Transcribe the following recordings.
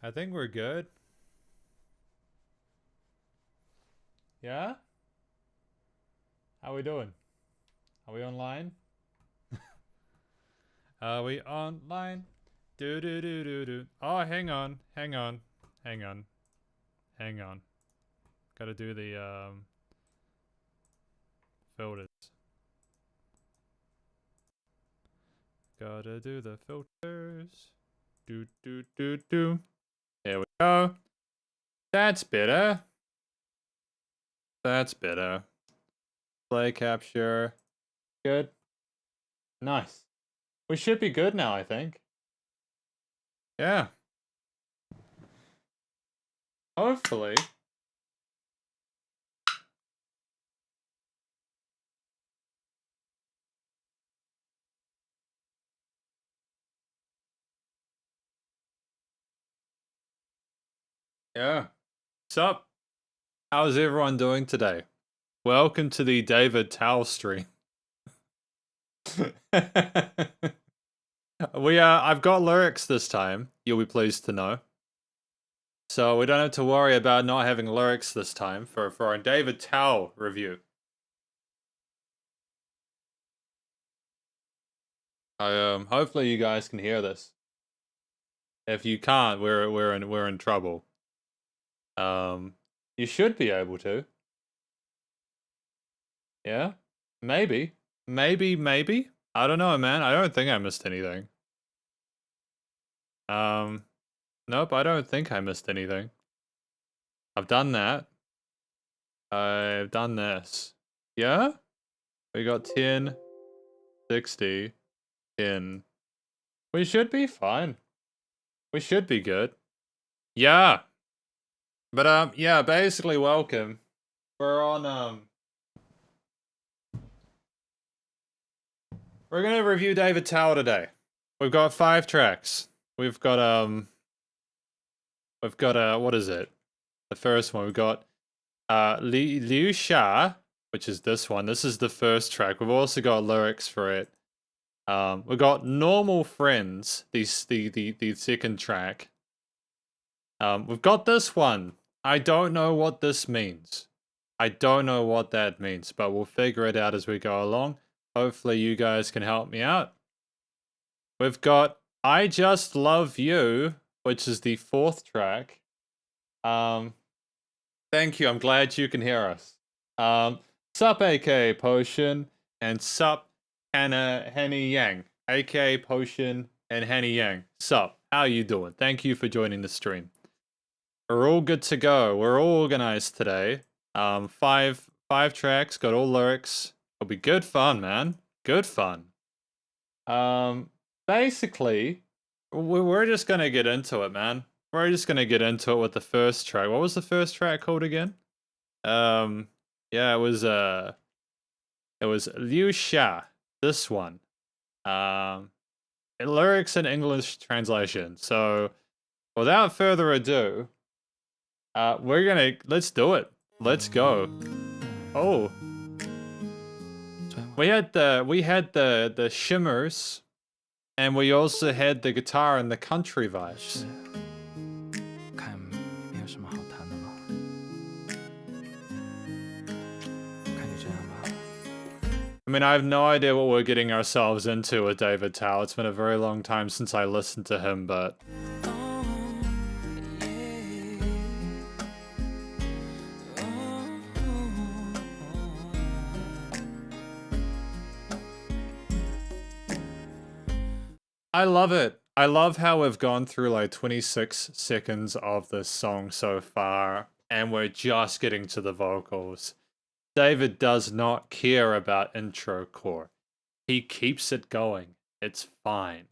I think we're good. Yeah? How we doing? Are we online? Are we online? Do do do do do. Oh, hang on. Gotta do the filters. Gotta do the filters. Do do do do. There we go. That's better. That's better. Play capture. Good. Nice. We should be good now, I think. Yeah. Hopefully. Yeah. What's up? How's everyone doing today? Welcome to the David Tao stream. I've got lyrics this time, you'll be pleased to know. So we don't have to worry about not having lyrics this time for our David Tao review. Hopefully you guys can hear this. If you can't, we're in trouble. You should be able to. Yeah? Maybe. Maybe. I don't know, man. I don't think I missed anything. Nope, I don't think I missed anything. I've done that. I've done this. Yeah? We got 10, 60, 10. We should be fine. We should be good. Yeah. But, yeah, basically, welcome. We're on, we're gonna review David Tao today. We've got 5 tracks. We've got, what is it? The first one, we've got, Liu Xia, which is this one. This is the first track. We've also got lyrics for it. We've got Normal Friends, the second track. We've got this one. I don't know what this means. I don't know what that means, but we'll figure it out as we go along. Hopefully you guys can help me out. We've got I Just Love You, which is the 4th track. Thank you. I'm glad you can hear us. Sup, aka Potion, and sup, Henny Yang, aka Potion and Henny Yang. Sup, how you doing? Thank you for joining the stream. We're all good to go. We're all organized today. 5 tracks, got all lyrics. It'll be good fun, man. Good fun. Basically, we're just gonna get into it, man. We're just gonna get into it with the first track. What was the first track called again? Yeah, it was Liu Xia. This one. Lyrics in English translation. So, without further ado, let's do it. Let's go. Oh. We had the shimmers, and we also had the guitar and the country vibes. I mean, I have no idea what we're getting ourselves into with David Tao. It's been a very long time since I listened to him, but I love it. I love how we've gone through like 26 seconds of this song so far, and we're just getting to the vocals. David does not care about intro core. He keeps it going. It's fine.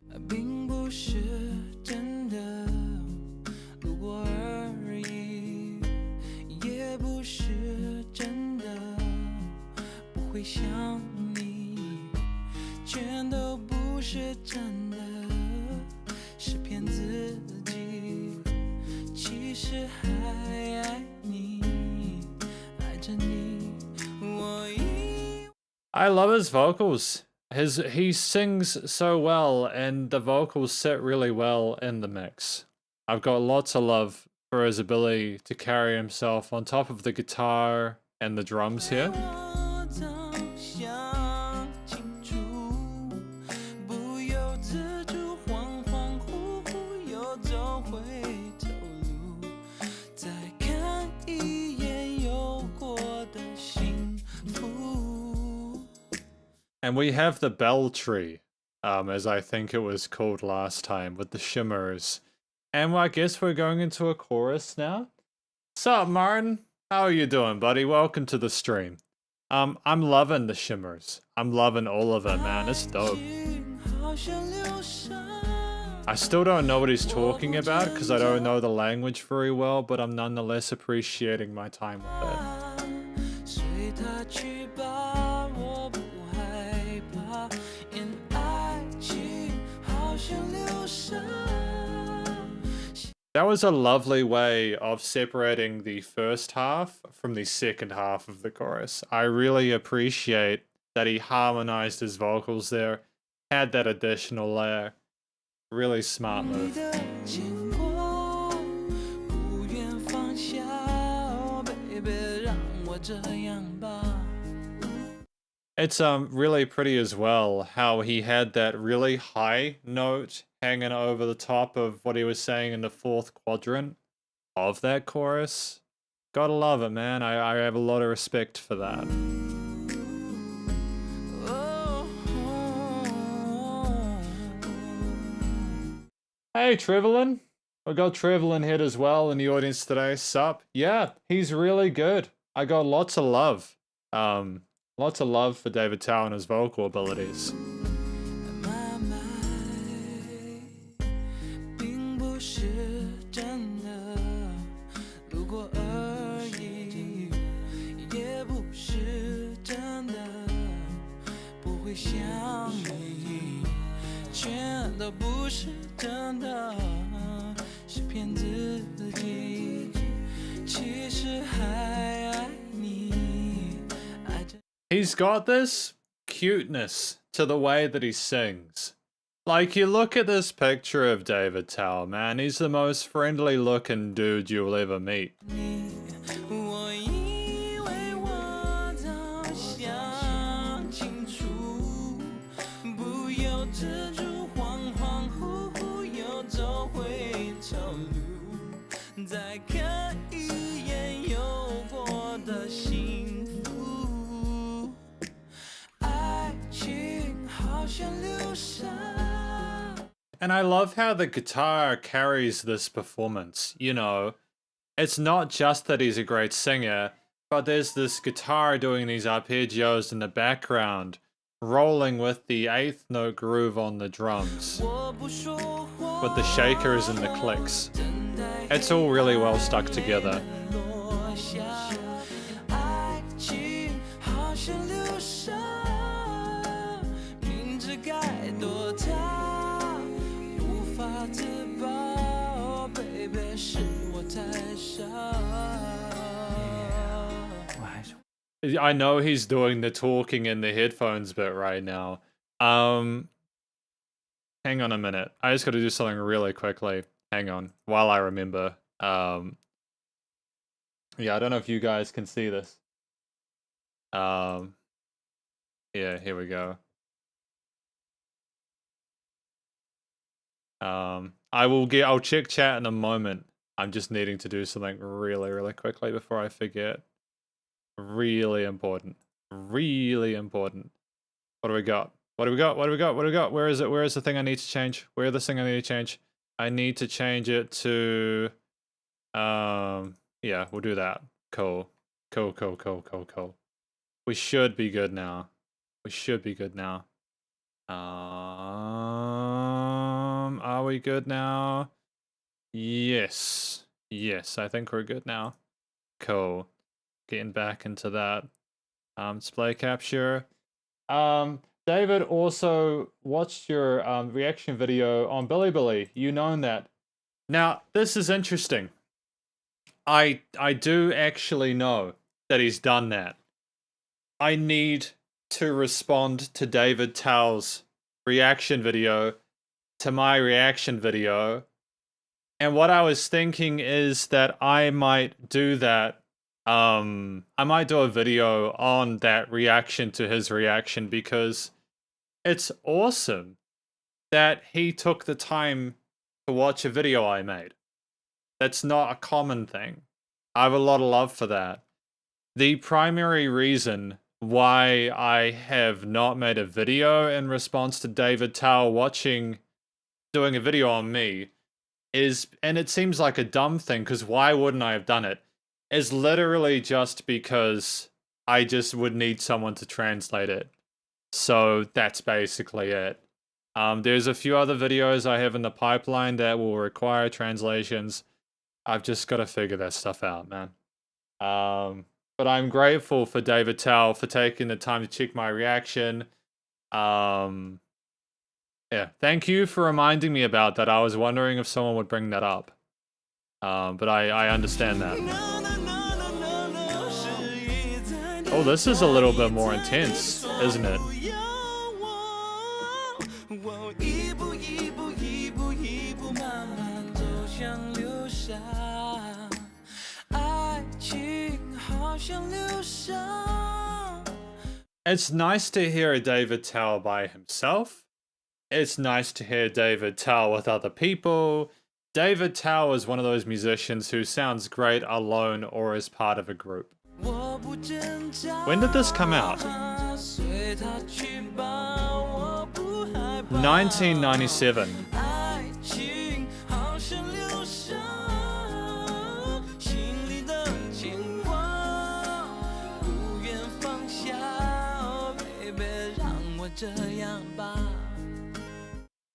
I love his vocals. He sings so well, and the vocals sit really well in the mix. I've got lots of love for his ability to carry himself on top of the guitar and the drums here. And we have the bell tree, as I think it was called last time, with the shimmers. And I guess we're going into a chorus now. Sup, Martin? How are you doing, buddy? Welcome to the stream. I'm loving the shimmers. I'm loving all of it, man. It's dope. I still don't know what he's talking about because I don't know the language very well, but I'm nonetheless appreciating my time with it. That was a lovely way of separating the first half from the second half of the chorus. I really appreciate that he harmonized his vocals there, had that additional layer. Really smart move. It's really pretty as well how he had that really high note hanging over the top of what he was saying in the fourth quadrant of that chorus. Gotta love it, man. I have a lot of respect for that. Hey, Trevelyan. We got Trevelyan here as well in the audience today. Sup? Yeah, he's really good. I got lots of love. Lots of love for David Tao and his vocal abilities. He's got this cuteness to the way that he sings. Like, you look at this picture of David Tao, man, he's the most friendly looking dude you'll ever meet. And I love how the guitar carries this performance, you know. It's not just that he's a great singer, but there's this guitar doing these arpeggios in the background, rolling with the 8th note groove on the drums, with the shakers and the clicks. It's all really well stuck together. I know he's doing the talking in the headphones bit right now. Hang on a minute. I just got to do something really quickly. Hang on, while I remember. Yeah, I don't know if you guys can see this. Yeah, here we go. I'll check chat in a moment. I'm just needing to do something really quickly before I forget. Really important. Really important. What do we got? What do we got? What do we got? What do we got? Where is it? Where is the thing I need to change? Where is the thing I need to change? I need to change it to yeah, we'll do that. Cool. Cool. We should be good now. We should be good now. Are we good now? Yes. Yes, I think we're good now. Cool. Getting back into that display capture. David also watched your reaction video on Bilibili. You known that. Now, this is interesting. I do actually know that he's done that. I need to respond to David Tao's reaction video to my reaction video And what I was thinking is that I might do that. I might do a video on that reaction to his reaction, because it's awesome that he took the time to watch a video I made. That's not a common thing. I have a lot of love for that. The primary reason why I have not made a video in response to David Tao doing a video on me is, and it seems like a dumb thing, because why wouldn't I have done it, is literally just because I just would need someone to translate it. So that's basically it. There's a few other videos I have in the pipeline that will require translations. I've just got to figure that stuff out, man. But I'm grateful for David Tao for taking the time to check my reaction. Yeah, thank you for reminding me about that. I was wondering if someone would bring that up. But I understand that. Oh, this is a little bit more intense, isn't it? It's nice to hear David Tao by himself. It's nice to hear David Tao with other people. David Tao is one of those musicians who sounds great alone or as part of a group. When did this come out? 1997.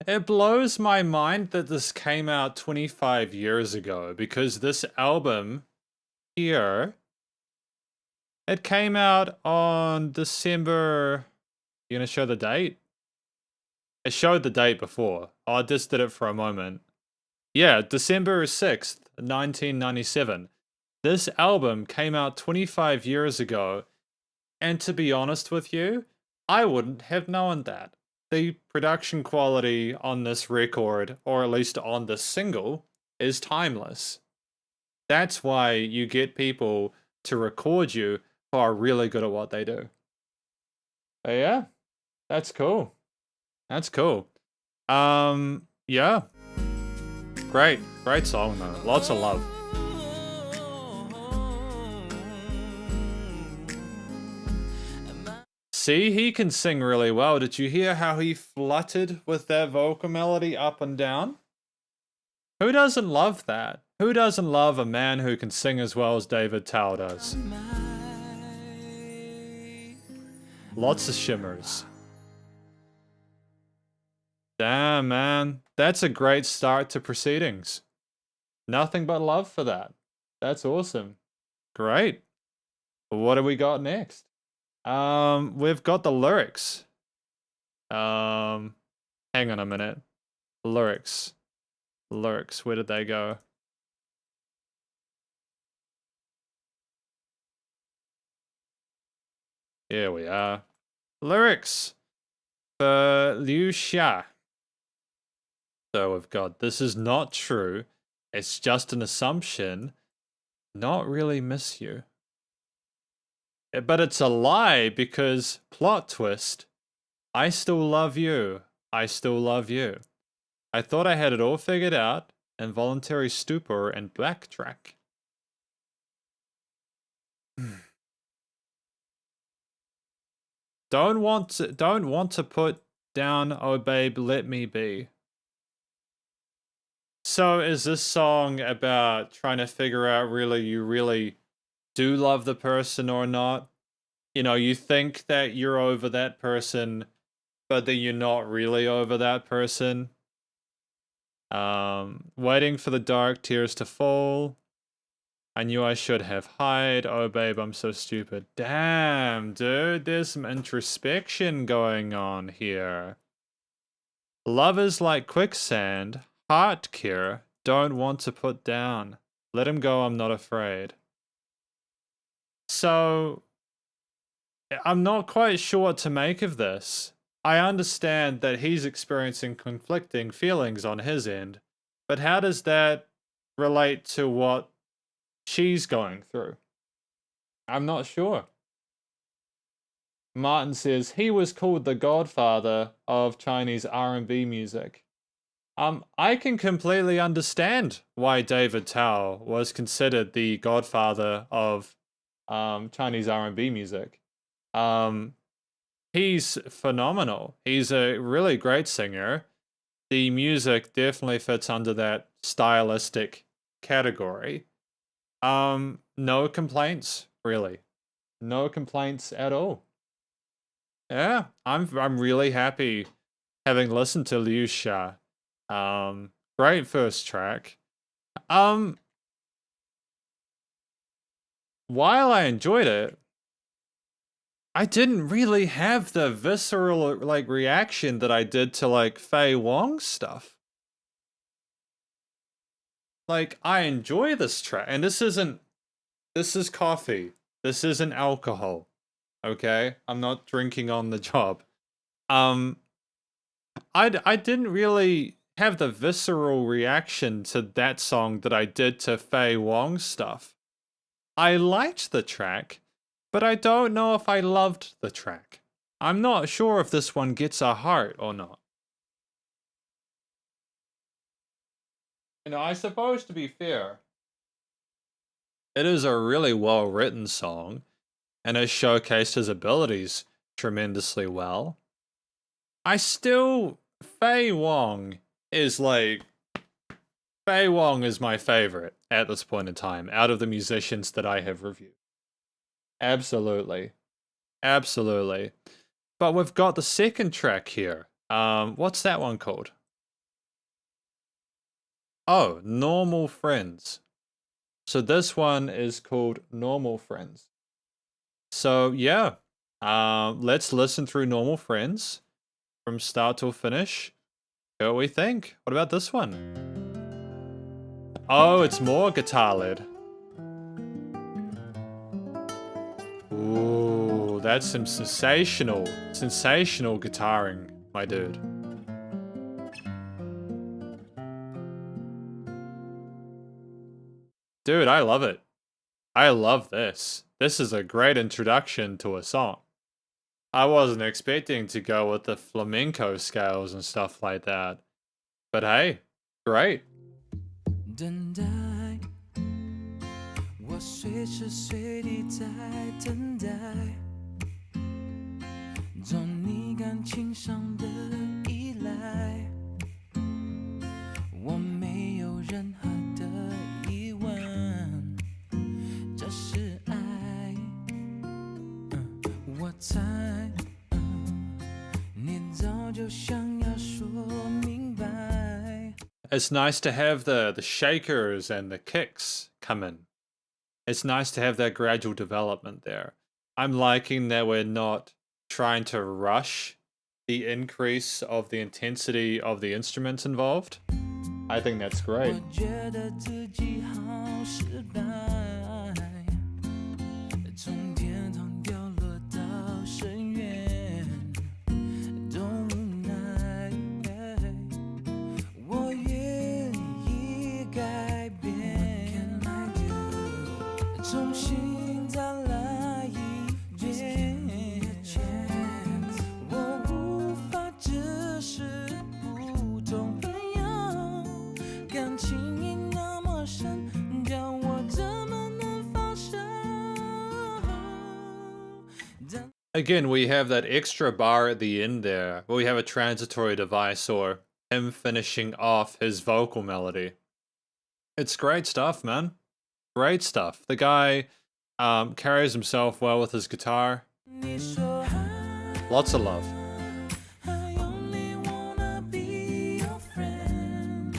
It blows my mind that this came out 25 years ago, because this album here, it came out on December. You gonna show the date? It showed the date before. Oh, I just did it for a moment. Yeah, December 6th, 1997. This album came out 25 years ago, and to be honest with you, I wouldn't have known that. The production quality on this record, or at least on this single, is timeless. That's why you get people to record you who are really good at what they do. But yeah, that's cool. That's cool. Yeah. Great song though. Lots of love. See, he can sing really well. Did you hear how he fluttered with that vocal melody up and down? Who doesn't love that? Who doesn't love a man who can sing as well as David Tao does? Lots of shimmers. Damn, man. That's a great start to proceedings. Nothing but love for that. That's awesome. Great. What do we got next? We've got the lyrics. Hang on a minute. Lyrics. Where did they go? Here we are. Lyrics for Liu Xia. So we've got, this is not true. It's just an assumption. Not really miss you. But it's a lie, because plot twist. I still love you. I still love you. I thought I had it all figured out. Involuntary stupor and backtrack. Don't want to put down, oh babe, let me be. So is this song about trying to figure out you really do love the person or not? You know, you think that you're over that person, but then you're not really over that person. Waiting for the dark tears to fall. I knew I should have hide. Oh babe, I'm so stupid. Damn, dude, there's some introspection going on here. Love is like quicksand. Heart cure. Don't want to put down. Let him go, I'm not afraid. So, I'm not quite sure what to make of this. I understand that he's experiencing conflicting feelings on his end, but how does that relate to what she's going through. I'm not sure. Martin says he was called the godfather of Chinese R&B music. I can completely understand why David Tao was considered the godfather of Chinese R&B music. He's phenomenal. He's a really great singer. The music definitely fits under that stylistic category. No complaints, really. No complaints at all. Yeah, I'm really happy having listened to Liu Sha. Great first track. While I enjoyed it, I didn't really have the visceral like reaction that I did to like Fei Wong's stuff. Like, I enjoy this track, and this is coffee. This isn't alcohol. Okay? I'm not drinking on the job. I didn't really have the visceral reaction to that song that I did to Fei Wong's stuff. I liked the track, but I don't know if I loved the track. I'm not sure if this one gets a heart or not. You know, I suppose to be fair, it is a really well-written song, and has showcased his abilities tremendously well. Fei Wong is my favorite at this point in time, out of the musicians that I have reviewed. Absolutely. Absolutely. But we've got the second track here. What's that one called? Oh, Normal Friends. So this one is called Normal Friends. So yeah, let's listen through Normal Friends from start to finish. What do we think? What about this one? Oh, it's more guitar led. Ooh, that's some sensational guitaring, my dude. Dude, I love it. I love this. This is a great introduction to a song. I wasn't expecting to go with the flamenco scales and stuff like that. But hey, great. 等待，我随时随地在等待，做你感情上的依赖，我没有任何的疑问，这是爱，我猜，你早就想要说明白。 It's nice to have the shakers and the kicks come in. It's nice to have that gradual development there. I'm liking that we're not trying to rush the increase of the intensity of the instruments involved. I think that's great. 我觉得自己好失败，从天堂掉落到深渊，都无奈。我愿意改变，重新再来一遍。我无法只是普通朋友，感情已那么深，叫我怎么能放手？Again, we have that extra bar at the end there, where we have a transitory device or him finishing off his vocal melody. It's great stuff, man. Great stuff. The guy carries himself well with his guitar. 你说 Lots of love. I only wanna be your friend.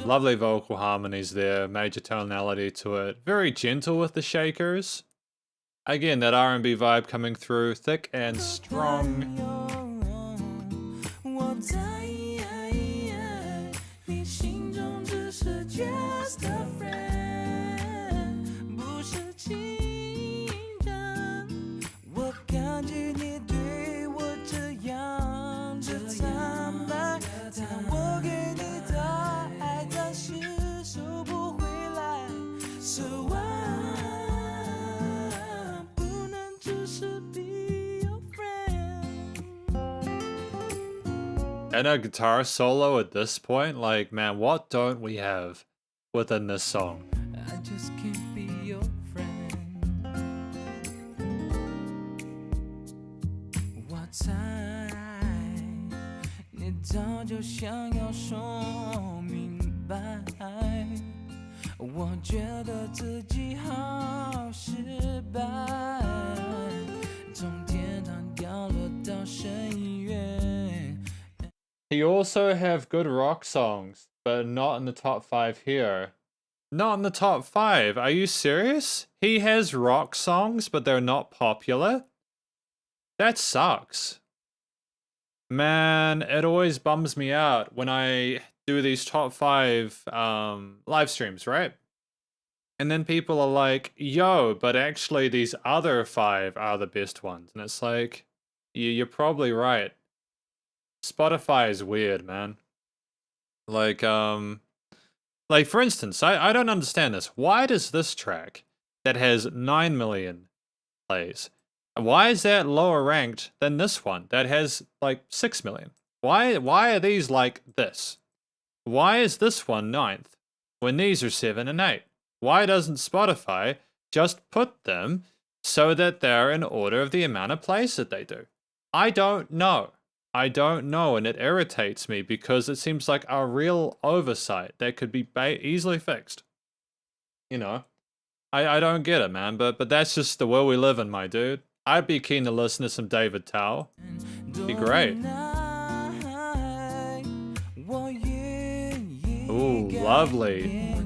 Lovely vocal harmonies there, major tonality to it. Very gentle with the shakers. Again, that R&B vibe coming through, thick and strong. 我在你心中只是 just a friend， 不是情人。我感觉你对我这样的坦白，但我给你的爱暂时收不 And a guitar solo at this point, like, man, what don't we have within this song? I just can't be your friend. 我猜你早就想要说明白，我觉得自己好失败，从天堂掉落到深渊。 He also have good rock songs, but not in the top 5 here. Not in the top 5? Are you serious? He has rock songs, but they're not popular? That sucks. Man, it always bums me out when I do these top 5 live streams, right? And then people are like, yo, but actually these other 5 are the best ones. And it's like, you're probably right. Spotify is weird, man. Like for instance, I don't understand this. Why does this track that has 9 million plays, why is that lower ranked than this one that has like 6 million? Why are these like this? Why is this one 9th when these are 7 and 8? Why doesn't Spotify just put them so that they're in order of the amount of plays that they do? I don't know. I don't know, and it irritates me because it seems like a real oversight that could be easily fixed. You know, I don't get it, man, but that's just the world we live in, my dude. I'd be keen to listen to some David Tao. Be great. Ooh, lovely.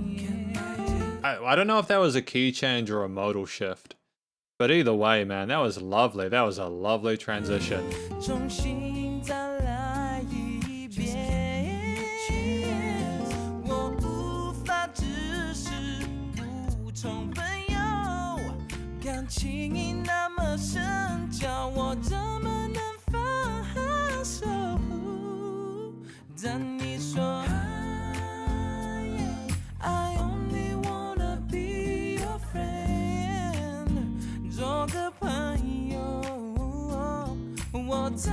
I don't know if that was a key change or a modal shift, but either way, man, that was lovely. That was a lovely transition. 重新再来一遍，我无法只是普通朋友，感情已那么深，叫我怎么能放手？但你说 I only wanna be your friend， 做个朋友。 我在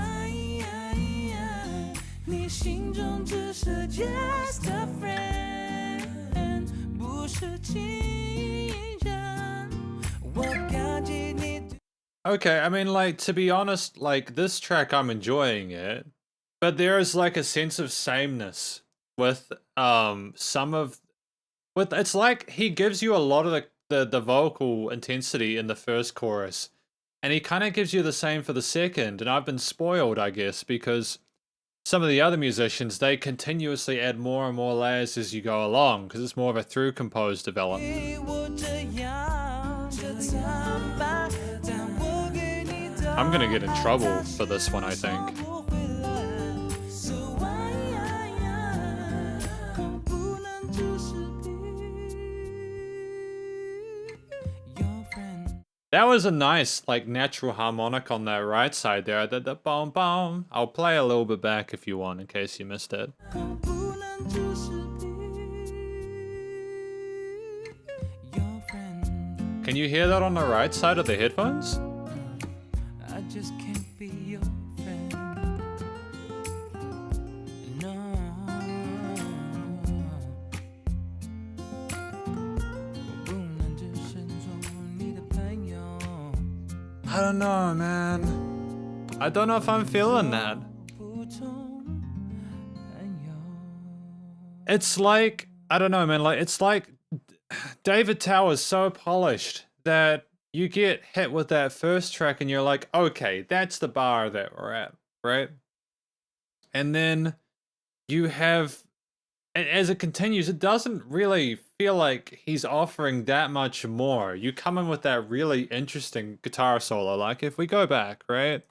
你心中只是 just a friend， 不是情人。我感激你。 Okay, I mean, like, to be honest, like, this track, I'm enjoying it, but there is, like, a sense of sameness with, it's like he gives you a lot of the vocal intensity in the first chorus, and he kind of gives you the same for the second, and I've been spoiled, I guess, because some of the other musicians, they continuously add more and more layers as you go along, because it's more of a through-composed development. I'm gonna get in trouble for this one, I think. That was a nice, like, natural harmonic on that right side there. The boom boom. I'll play a little bit back if you want, in case you missed it. Can you hear that on the right side of the headphones? I just can't be your friend. No. I don't know, man. I don't know if I'm feeling that. It's like, I don't know, man. Like, it's like David Tao is so polished that you get hit with that first track and you're like, okay, that's the bar that we're at, right? And then you have, as it continues, it doesn't really feel like he's offering that much more. You come in with that really interesting guitar solo, like if we go back, right?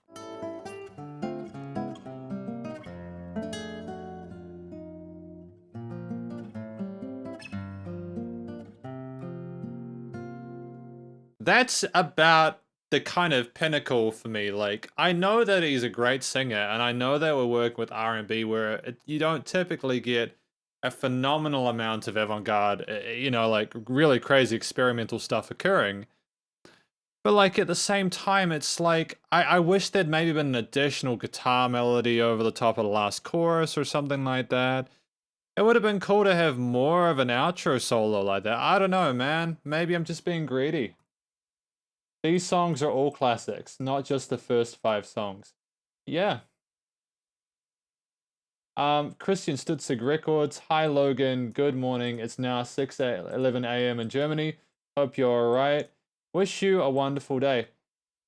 That's about the kind of pinnacle for me. Like, I know that he's a great singer, and I know that we're working with R&B where you don't typically get a phenomenal amount of avant-garde, you know, like really crazy experimental stuff occurring. But like at the same time, it's like I wish there'd maybe been an additional guitar melody over the top of the last chorus or something like that. It would have been cool to have more of an outro solo like that. I don't know, man. Maybe I'm just being greedy. These songs are all classics, not just the first 5 songs. Yeah. Christian Stutzig Records. Hi Logan, good morning. It's now 6:11 a.m. in Germany. Hope you're alright. Wish you a wonderful day.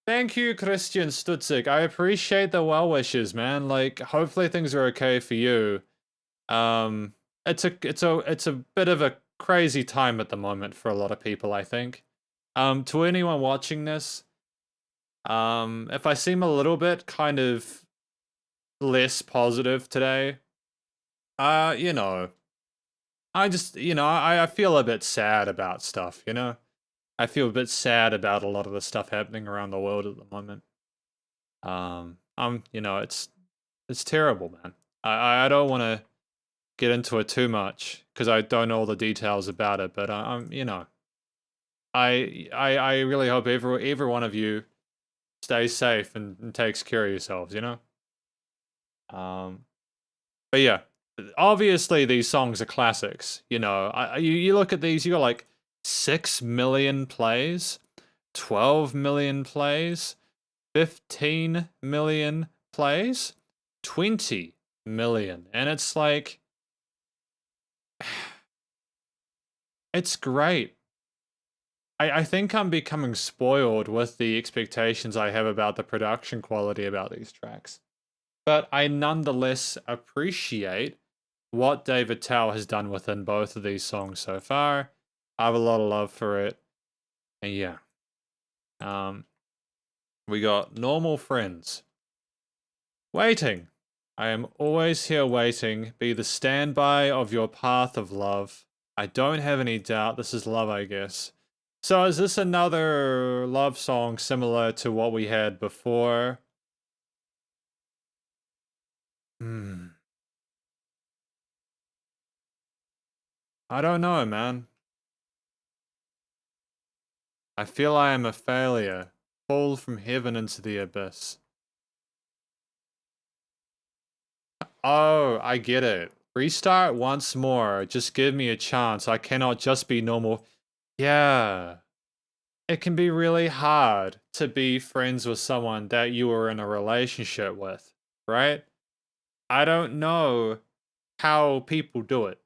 Thank you, Christian Stutzig. I appreciate the well wishes, man. Like, hopefully things are okay for you. It's a bit of a crazy time at the moment for a lot of people, I think. To anyone watching this, if I seem a little bit kind of less positive today, you know, I just, I feel a bit sad about stuff, you know? I feel a bit sad about a lot of the stuff happening around the world at the moment. It's terrible, man. I don't want to get into it too much because I don't know all the details about it, but I really hope every one of you stays safe and takes care of yourselves, you know? But yeah, obviously these songs are classics, you know. You look at these, you got like 6 million plays, 12 million plays, 15 million plays, 20 million. And it's like, it's great. I think I'm becoming spoiled with the expectations I have about the production quality about these tracks. But I nonetheless appreciate what David Tao has done within both of these songs so far. I have a lot of love for it. And yeah. We got Normal Friends. Waiting. I am always here waiting. Be the standby of your path of love. I don't have any doubt this is love, I guess. So is this another love song similar to what we had before? I don't know, man. I feel I am a failure, fall from heaven into the abyss. Oh, I get it. Restart once more. Just give me a chance. I cannot just be normal. Yeah. It can be really hard to be friends with someone that you were in a relationship with, right? I don't know how people do it.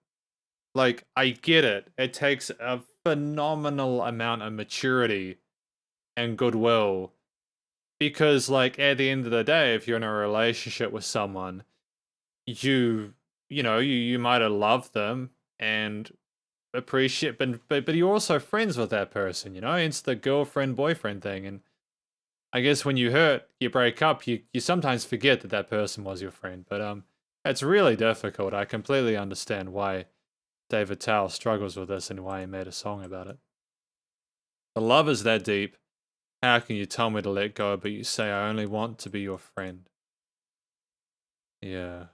Like, I get it. It takes a phenomenal amount of maturity and goodwill. Because, like, at the end of the day, if you're in a relationship with someone, you might have loved them and appreciate, but you're also friends with that person, you know? It's the girlfriend-boyfriend thing. And I guess when you break up, you sometimes forget that person was your friend. But it's really difficult. I completely understand why David Tao struggles with this and why he made a song about it. The love is that deep. How can you tell me to let go, but you say I only want to be your friend? Yeah.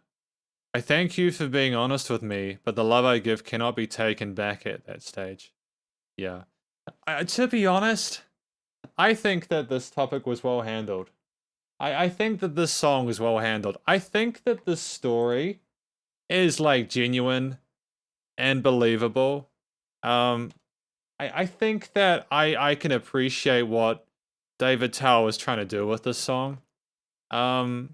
I thank you for being honest with me, but the love I give cannot be taken back at that stage. Yeah. To be honest, I think that this topic was well handled. I think that this song was well handled. I think that the story is like genuine and believable. I think that I can appreciate what David Tao was trying to do with this song. Part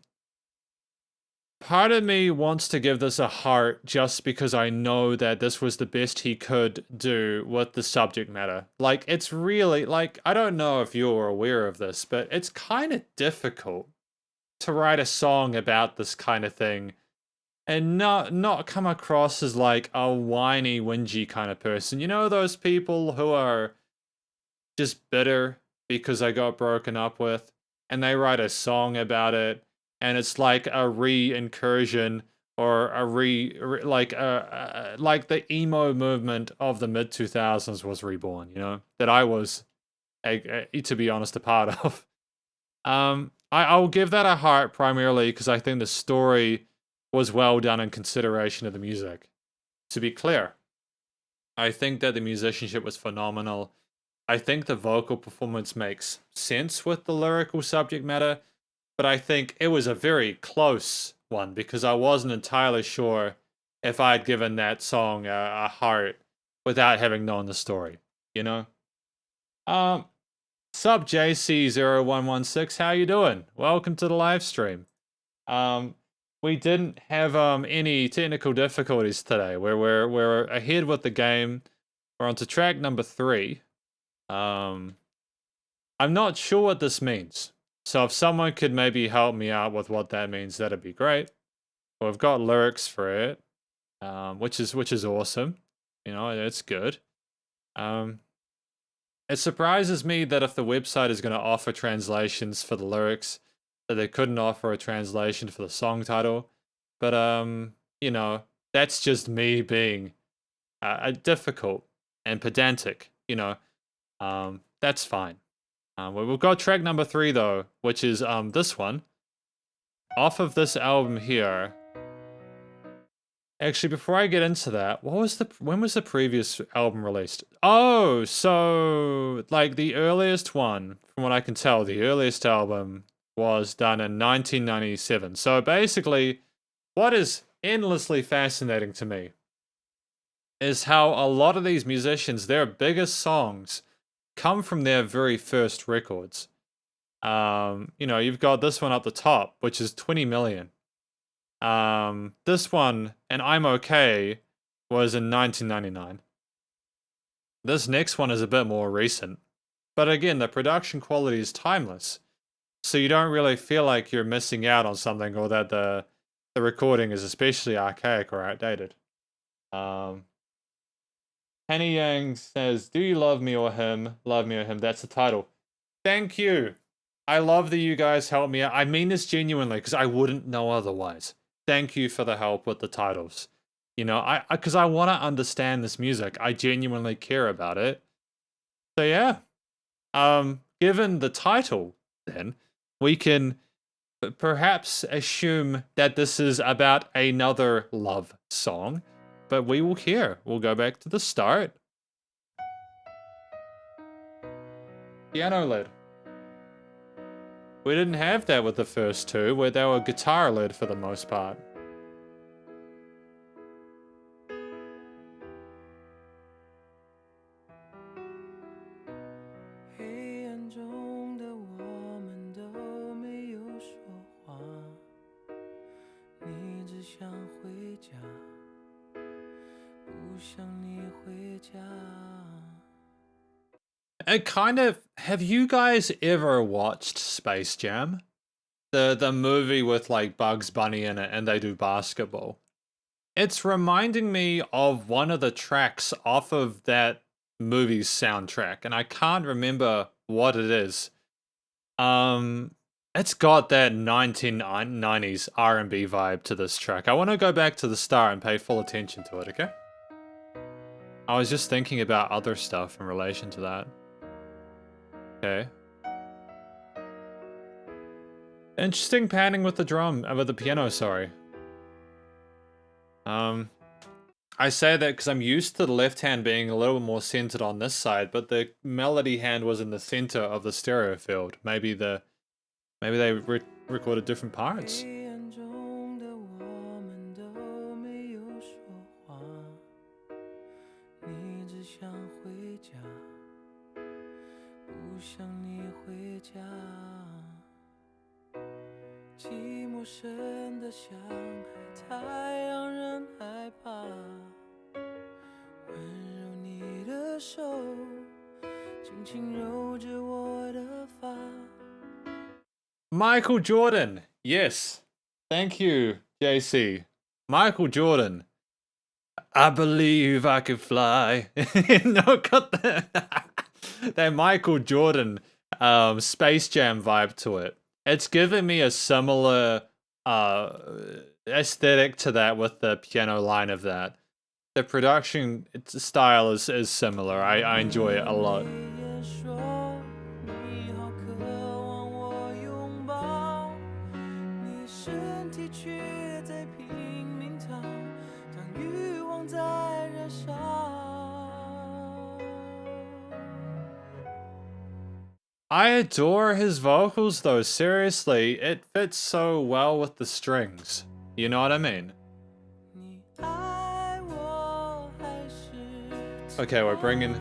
of me wants to give this a heart just because I know that this was the best he could do with the subject matter. Like, it's really, like, I don't know if you're aware of this, but it's kind of difficult to write a song about this kind of thing and not come across as like a whiny, whingy kind of person. You know those people who are just bitter because they got broken up with and they write a song about it and it's like a re-incursion or like the emo movement of the mid-2000s was reborn, you know, that I was, to be honest, a part of. I'll give that a heart primarily because I think the story was well done in consideration of the music. To be clear, I think that the musicianship was phenomenal. I think the vocal performance makes sense with the lyrical subject matter, but I think it was a very close one because I wasn't entirely sure if I had given that song a heart without having known the story, you know? Sub JC0116, how you doing? Welcome to the live stream. We didn't have any technical difficulties today. We're ahead with the game. We're on to track number 3. I'm not sure what this means. So if someone could maybe help me out with what that means, that'd be great. We've got lyrics for it, which is awesome. You know, it's good. It surprises me that if the website is going to offer translations for the lyrics, that they couldn't offer a translation for the song title. But you know, that's just me being difficult and pedantic. You know, that's fine. We've got track number 3 though, which is this one off of this album here. Actually, before I get into that, when was the previous album released? Oh, so like the earliest one, from what I can tell, the earliest album was done in 1997. So basically, what is endlessly fascinating to me is how a lot of these musicians, their biggest songs come from their very first records. You know, you've got this one up the top, which is 20 million. This one, and I'm Okay, was in 1999. This next one is a bit more recent. But again, the production quality is timeless. So you don't really feel like you're missing out on something or that the recording is especially archaic or outdated. Henny Yang says, do you love me or him? Love me or him. That's the title. Thank you. I love that you guys help me out. I mean this genuinely because I wouldn't know otherwise. Thank you for the help with the titles. You know, because I want to understand this music. I genuinely care about it. So yeah. Given the title, then, we can perhaps assume that this is about another love song. But we will hear. We'll go back to the start. Piano led. We didn't have that with the first 2, where they were guitar led for the most part. It kind of, have you guys ever watched Space Jam? The movie with like Bugs Bunny in it and they do basketball. It's reminding me of one of the tracks off of that movie's soundtrack, and I can't remember what it is. It's got that 1990s R&B vibe to this track. I want to go back to the start and pay full attention to it, okay? I was just thinking about other stuff in relation to that. Okay. Interesting panning with the with the piano, sorry. I say that because I'm used to the left hand being a little more centered on this side, but the melody hand was in the center of the stereo field. Maybe they recorded different parts. Michael Jordan, yes. Thank you, JC. Michael Jordan. I believe I can fly. No, got that Michael Jordan Space Jam vibe to it. It's giving me a similar aesthetic to that with the piano line of that. The production style is similar. I enjoy it a lot. I adore his vocals though, seriously. It fits so well with the strings. You know what I mean? Okay, we're bringing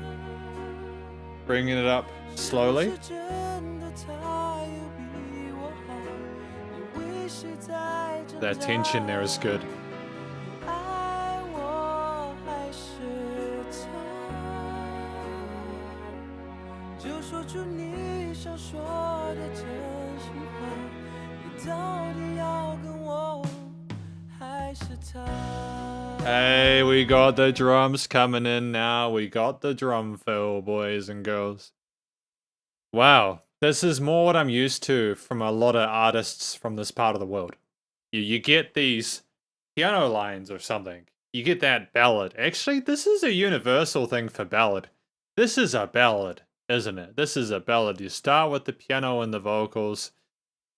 it up slowly. That tension there is good. Hey, we got the drums coming in now. We got the drum fill, boys and girls. Wow, this is more what I'm used to from a lot of artists from this part of the world. You get these piano lines or something. You get that ballad. Actually, this is a universal thing for ballad. This is a ballad, isn't it? This is a ballad. You start with the piano and the vocals,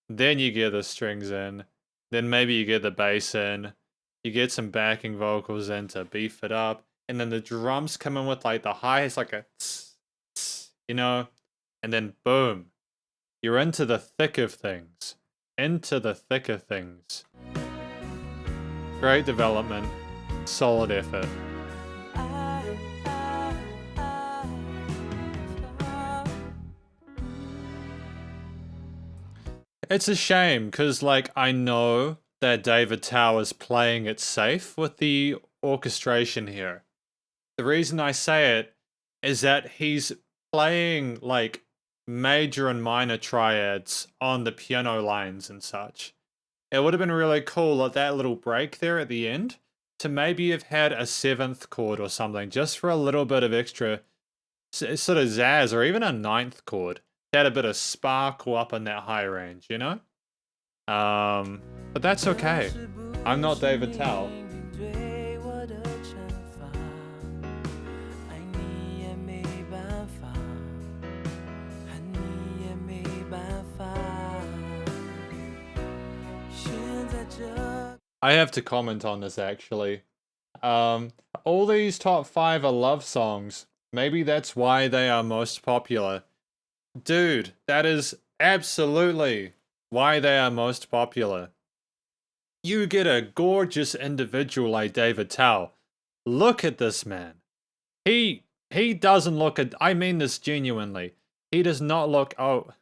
then you get the strings in, then maybe you get the bass in, you get some backing vocals in to beef it up, and then the drums come in with like the highs, like a tss, tss, you know, and then boom, you're into the thick of things. Into the thick of things. Great development, solid effort. It's a shame, because, like, I know that David Tao is playing it safe with the orchestration here. The reason I say it is that he's playing, like, major and minor triads on the piano lines and such. It would have been really cool at that little break there at the end to maybe have had a 7th chord or something, just for a little bit of extra sort of zazz, or even a 9th chord. Had a bit of sparkle up in that high range, you know? But that's okay. I'm not David Tao. I have to comment on this actually. All these top 5 are love songs. Maybe that's why they are most popular. Dude, that is absolutely why they are most popular. You get a gorgeous individual like David Tao. Look at this man. He doesn't look at, I mean this genuinely. He does not look, oh.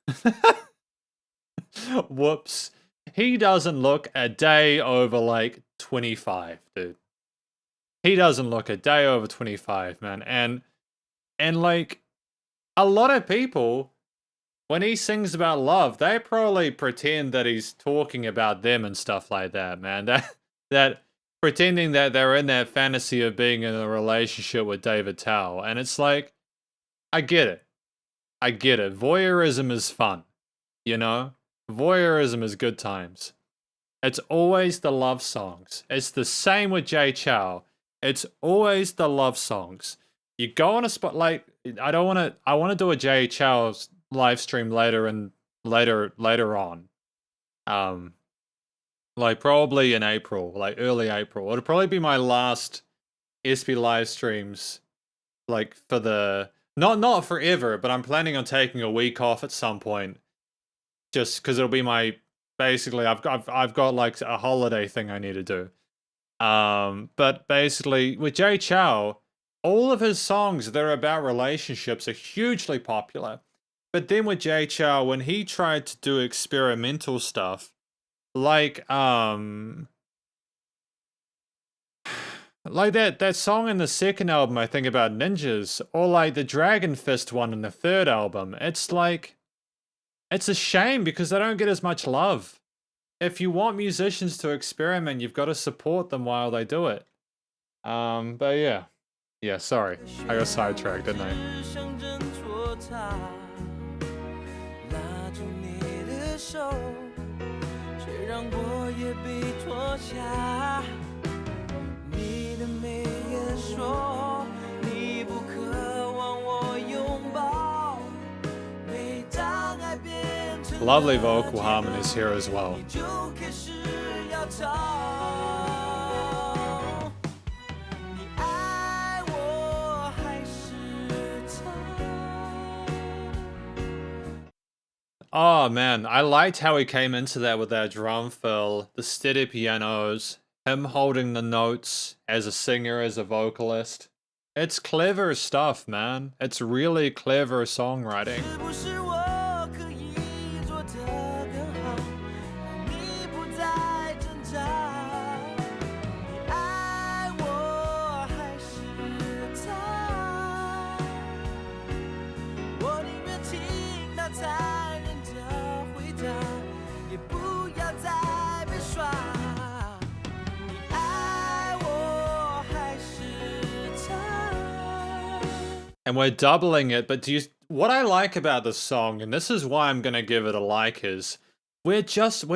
Whoops. He doesn't look a day over like 25, dude. He doesn't look a day over 25, man. And like, a lot of people, when he sings about love, they probably pretend that he's talking about them and stuff like that, man. That pretending that they're in that fantasy of being in a relationship with David Tao. And it's like, I get it. I get it. Voyeurism is fun, you know? Voyeurism is good times. It's always the love songs. It's the same with Jay Chou. It's always the love songs. You go on a spot, like, I want to do a Jay Chou's live stream later on. Like probably in April, like early April. It'll probably be my last SP live streams, like for the not forever, but I'm planning on taking a week off at some point, just because it'll be my basically I've got like a holiday thing I need to do. But basically with Jay Chou, all of his songs that are about relationships are hugely popular. But then with Jay Chou, when he tried to do experimental stuff, like that song in the second album, I think, about ninjas, or like the Dragon Fist one in the third album, it's like, it's a shame because they don't get as much love. If you want musicians to experiment, you've got to support them while they do it. But yeah. Yeah, sorry. I got sidetracked, didn't I? Lovely vocal harmonies here as well. Oh man, I liked how he came into that with that drum fill, the steady pianos, him holding the notes as a singer, as a vocalist. It's clever stuff, man. It's really clever songwriting. 是不是我可以做得更好，让你不再挣扎？你爱我还是他？我宁愿听到残忍的回答，也不要再被耍。你爱我还是他？ And we're doubling it, but what I like about the song, and this is why I'm gonna give it a like, is we're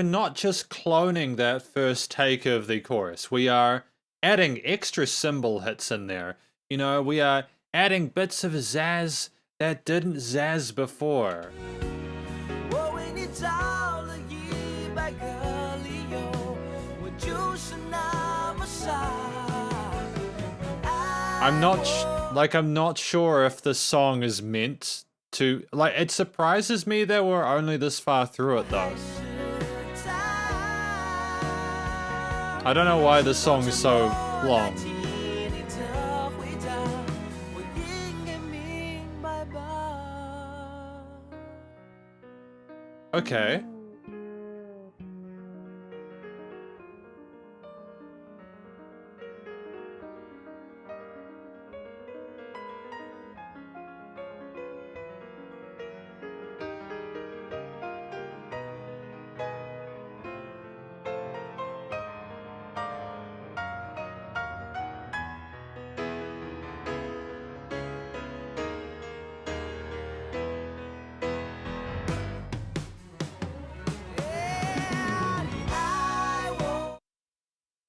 not just cloning that first take of the chorus. We are adding extra cymbal hits in there. You know, we are adding bits of zazz that didn't zazz before. 我为你找了100个理由，我就是那么傻。 I'm not sure if this song is meant to, like, it surprises me that we're only this far through it though. I don't know why this song is so long. Okay.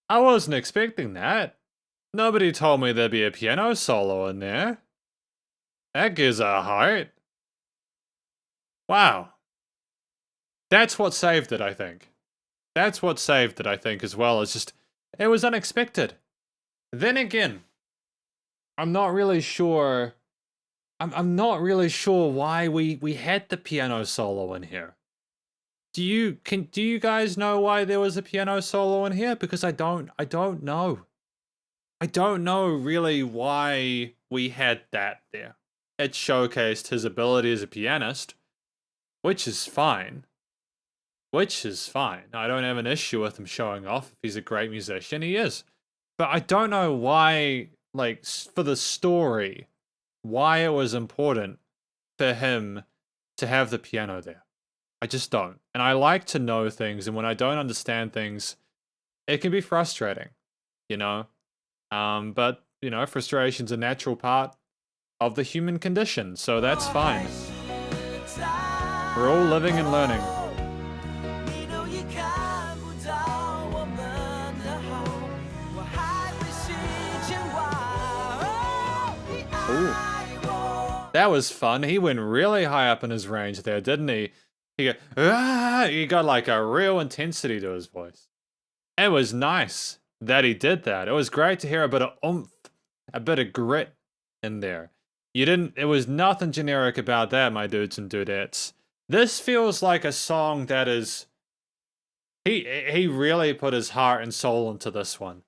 I wasn't expecting that. Nobody told me there'd be a piano solo in there. That gives a heart. Wow. That's what saved it, I think. That's what saved it, I think, as well. It's just, it was unexpected. Then again, I'm not really sure. I'm not really sure why we had the piano solo in here. Do you guys know why there was a piano solo in here? Because I don't know. I don't know really why we had that there. It showcased his ability as a pianist, which is fine. Which is fine. I don't have an issue with him showing off. If he's a great musician, he is. But I don't know why, like, for the story, why it was important for him to have the piano there. I just don't. And I like to know things, and when I don't understand things, it can be frustrating, you know? But, you know, frustration's a natural part of the human condition, so that's fine. We're all living and learning. Ooh. That was fun. He went really high up in his range there, didn't he? He got like a real intensity to his voice. It was nice that he did that. It was great to hear a bit of oomph, a bit of grit in there. It was nothing generic about that, my dudes and dudettes. This feels like a song that is, he really put his heart and soul into this one.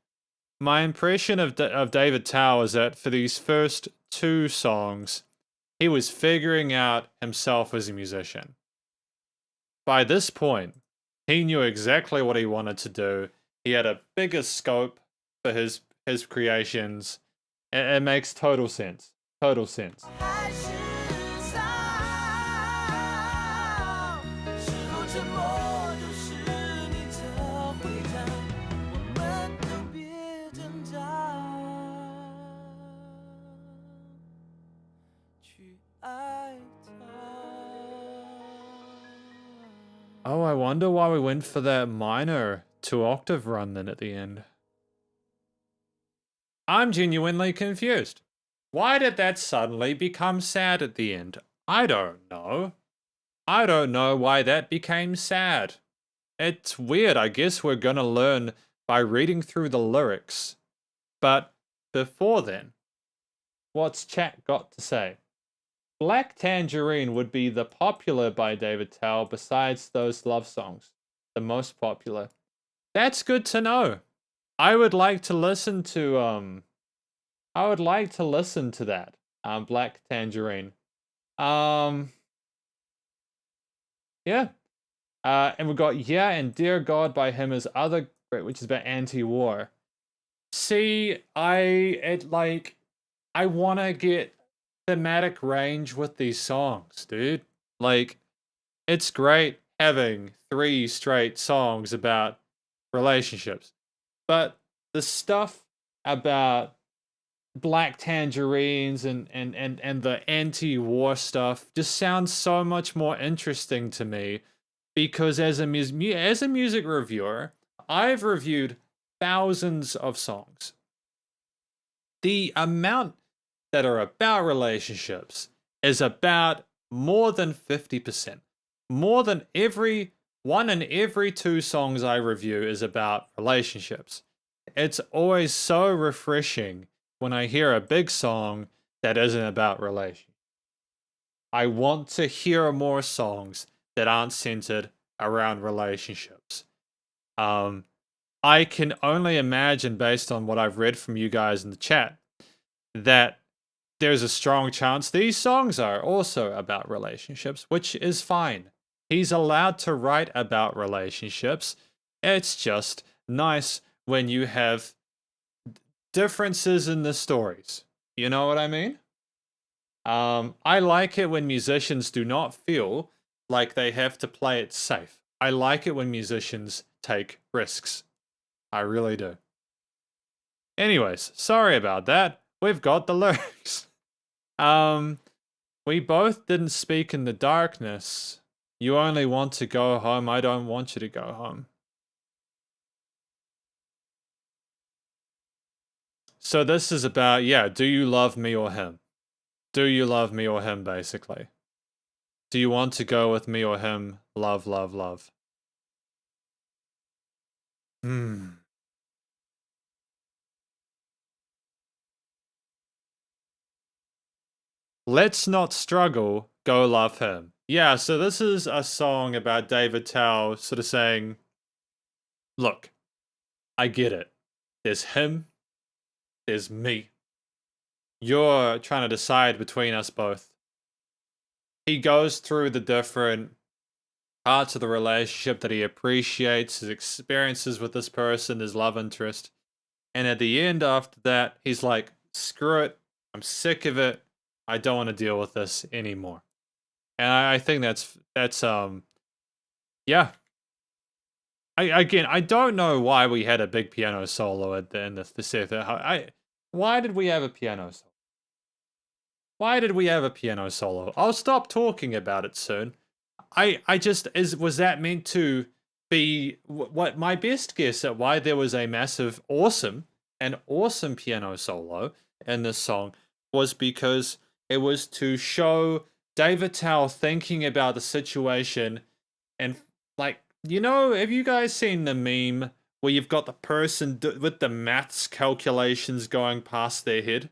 My impression of David Tao is that for these first 2 songs, he was figuring out himself as a musician. By this point, he knew exactly what he wanted to do. He had a bigger scope for his creations. It makes total sense. Total sense. Oh, I wonder why we went for that minor 2-octave run then at the end. I'm genuinely confused. Why did that suddenly become sad at the end? I don't know. I don't know why that became sad. It's weird. I guess we're gonna learn by reading through the lyrics. But before then, what's chat got to say? Black Tangerine would be the popular by David Tao besides those love songs. The most popular. That's good to know. I would like to listen to that. Black Tangerine. Yeah. And we got Yeah and Dear God by him as other, which is about anti-war. See, I want to get thematic range with these songs, dude. Like, it's great having 3 straight songs about relationships, but the stuff about Black Tangerines and the anti-war stuff just sounds so much more interesting to me, because as a music reviewer, I've reviewed thousands of songs. The amount that are about relationships is about more than 50%. More than one in every 2 songs I review is about relationships. It's always so refreshing when I hear a big song that isn't about relationships. I want to hear more songs that aren't centered around relationships. I can only imagine, based on what I've read from you guys in the chat, that there's a strong chance these songs are also about relationships, which is fine. He's allowed to write about relationships. It's just nice when you have differences in the stories. You know what I mean? I like it when musicians do not feel like they have to play it safe. I like it when musicians take risks. I really do. Anyways, sorry about that. We've got the lyrics. We both didn't speak in the darkness. You only want to go home. I don't want you to go home. So this is about, yeah, do you love me or him? Do you love me or him, basically? Do you want to go with me or him? Love, love, love. Let's not struggle, go love him. Yeah, so this is a song about David Tao sort of saying, look, I get it. There's him, there's me. You're trying to decide between us both. He goes through the different parts of the relationship that he appreciates, his experiences with this person, his love interest. And at the end, after that, he's like, screw it. I'm sick of it. I don't want to deal with this anymore. And I think that's yeah. I don't know why we had a big piano solo at the end of the set. Why did we have a piano solo? Why did we have a piano solo? I'll stop talking about it soon. Was that meant to be what my best guess at why there was a massive, awesome piano solo in this song was because it was to show David Tao thinking about the situation and, like, you know, have you guys seen the meme where you've got the person with the maths calculations going past their head?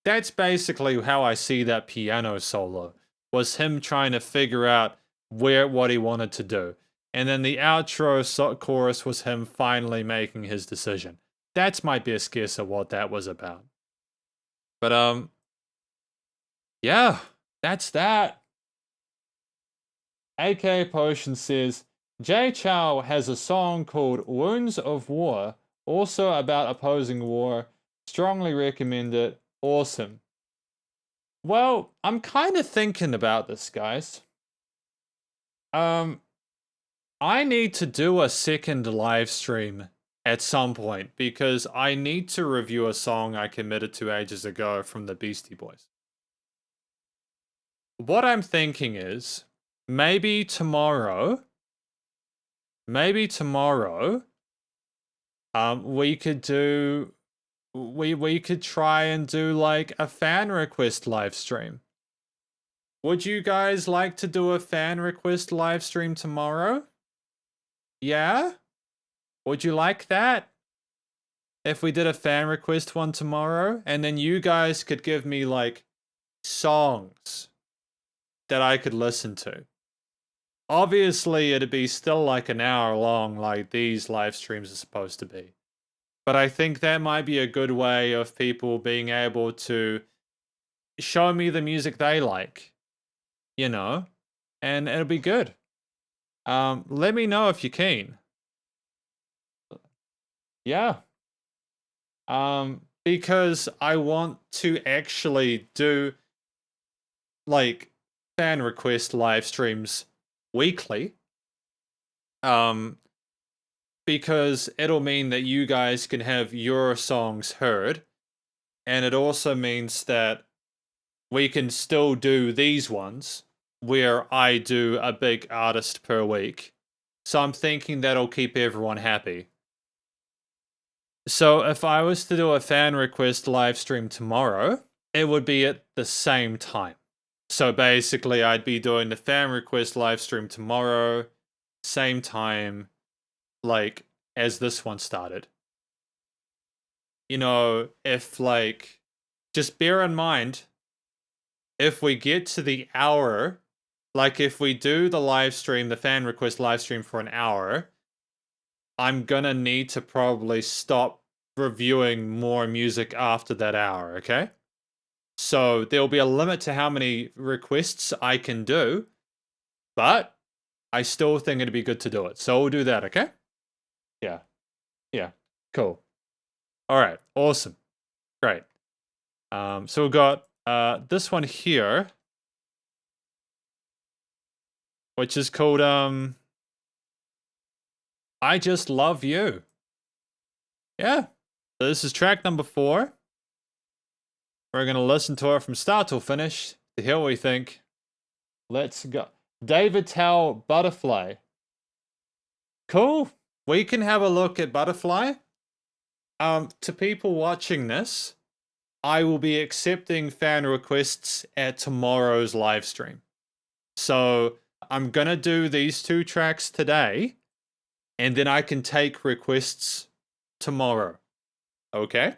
That's basically how I see that piano solo, was him trying to figure out what he wanted to do. And then the outro chorus was him finally making his decision. That's my best guess at what that was about. But, yeah, that's that. AK Potion says, Jay Chow has a song called Wounds of War, also about opposing war. Strongly recommend it. Awesome. Well, I'm kind of thinking about this, guys. I need to do a second live stream at some point because I need to review a song I committed to ages ago from the Beastie Boys. What I'm thinking is, maybe tomorrow, we could try and do like a fan request live stream. Would you guys like to do a fan request live stream tomorrow? Yeah? Would you like that? If we did a fan request one tomorrow, and then you guys could give me like songs that I could listen to. Obviously, it'd be still like an hour long, like these live streams are supposed to be. But I think that might be a good way of people being able to show me the music they like, you know, and it'll be good. Let me know if you're keen. Yeah. Because I want to actually do like fan request live streams weekly. Because it'll mean that you guys can have your songs heard, and it also means that we can still do these ones where I do a big artist per week. So I'm thinking that'll keep everyone happy. So if I was to do a fan request live stream tomorrow, it would be at the same time. So basically I'd be doing the fan request live stream tomorrow, same time, like as this one started. You know, if like, just bear in mind, if we get to the hour, like if we do the live stream, the fan request live stream for an hour, I'm gonna need to probably stop reviewing more music after that hour, okay? So there'll be a limit to how many requests I can do, but I still think it'd be good to do it. So we'll do that, okay? Yeah. Yeah. Cool. All right. Awesome. Great. So we've got this one here, which is called I Just Love You. Yeah. So this is track number 4. We're going to listen to it from start till finish to hear what we think. Let's go. David Tao, Butterfly. Cool. We can have a look at Butterfly. To people watching this, I will be accepting fan requests at tomorrow's live stream. So I'm going to do these 2 tracks today, and then I can take requests tomorrow. Okay?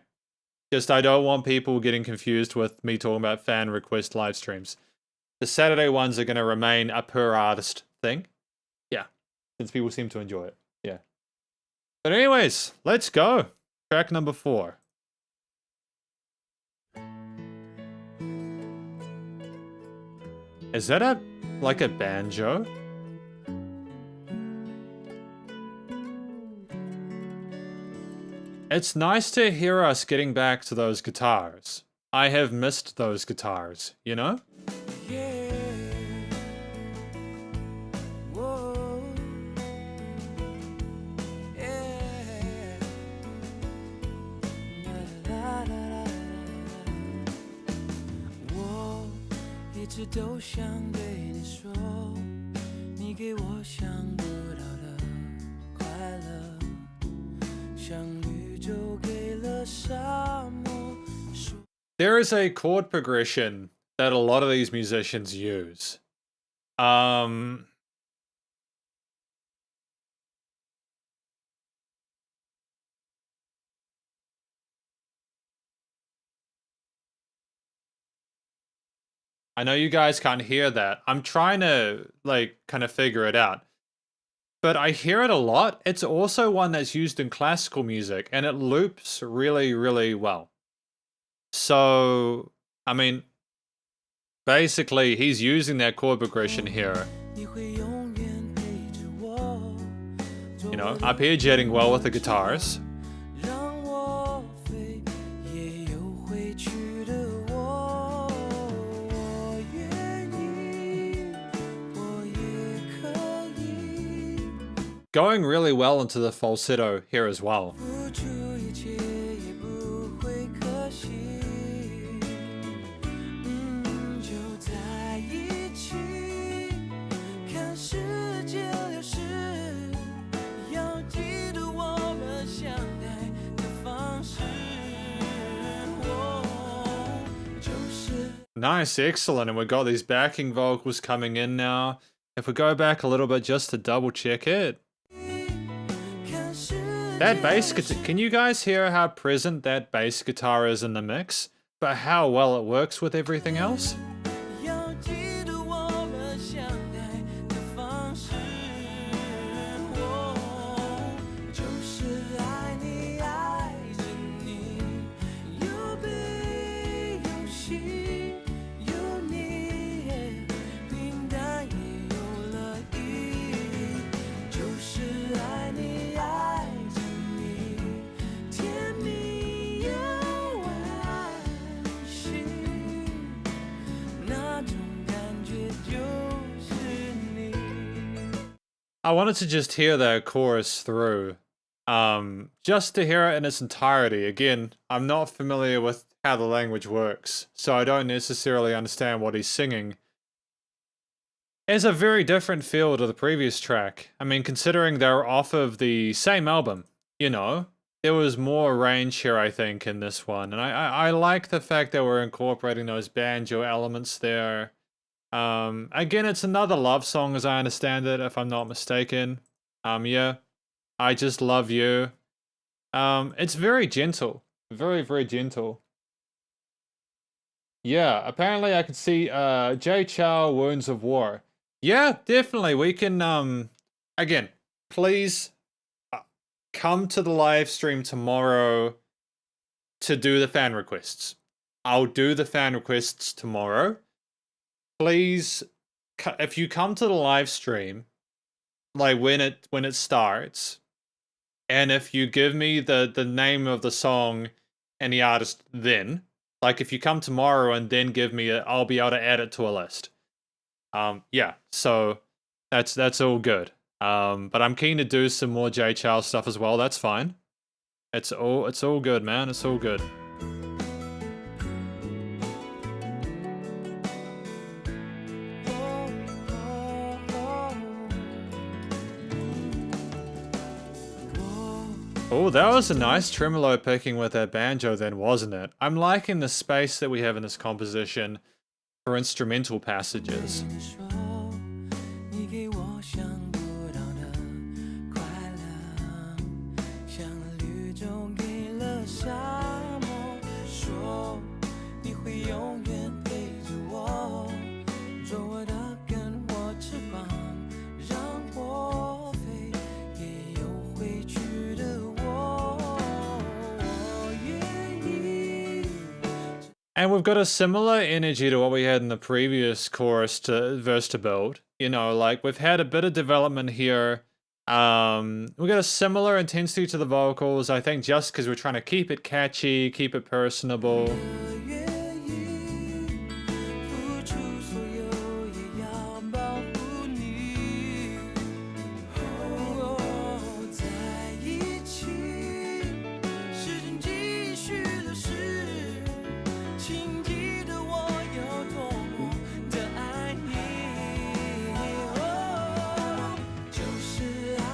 Just I don't want people getting confused with me talking about fan request live streams. The Saturday ones are going to remain a per artist thing. Yeah. Since people seem to enjoy it. Yeah. But anyways, let's go. Track number 4. Is that like a banjo? It's nice to hear us getting back to those guitars. I have missed those guitars, you know? Yeah. Whoa. Yeah. La, la, la, la, la. 我一直都想对你说，你给我想不到的快乐，像绿洲给了沙漠。 There is a chord progression that a lot of these musicians use. I know you guys can't hear that. I'm trying to, like, kind of figure it out. But I hear it a lot. It's also one that's used in classical music, and it loops really, really well. So, I mean, basically, he's using that chord progression here. You know, arpeggiating well with the guitars. Going really well into the falsetto here as well. Nice, excellent, and we've got these backing vocals coming in now. If we go back a little bit just to double check it. That bass guitar, can you guys hear how present that bass guitar is in the mix? But how well it works with everything else? I wanted to just hear that chorus through. Just to hear it in its entirety. Again, I'm not familiar with how the language works, so I don't necessarily understand what he's singing. It's a very different feel to the previous track. I mean, considering they're off of the same album, you know, there was more range here, I think, in this one. And I like the fact that we're incorporating those banjo elements there. Again, it's another love song as I understand it, if I'm not mistaken. Yeah, I Just Love You. It's very gentle. Very, very gentle. Yeah, apparently I can see J. Chow, Wounds of War. Yeah, definitely. We can, again, please come to the live stream tomorrow to do the fan requests. I'll do the fan requests tomorrow. Please, if you come to the live stream, like when it starts, and if you give me the name of the song and the artist then, like if you come tomorrow and then give me it, I'll be able to add it to a list. Yeah, so that's all good. But I'm keen to do some more J. Chow stuff as well. That's fine. It's all good, man. It's all good. Oh, that was a nice tremolo picking with that banjo then, wasn't it? I'm liking the space that we have in this composition for instrumental passages. And we've got a similar energy to what we had in the previous chorus to verse to build. You know, like we've had a bit of development here. We've got a similar intensity to the vocals, I think, just because we're trying to keep it catchy, keep it personable.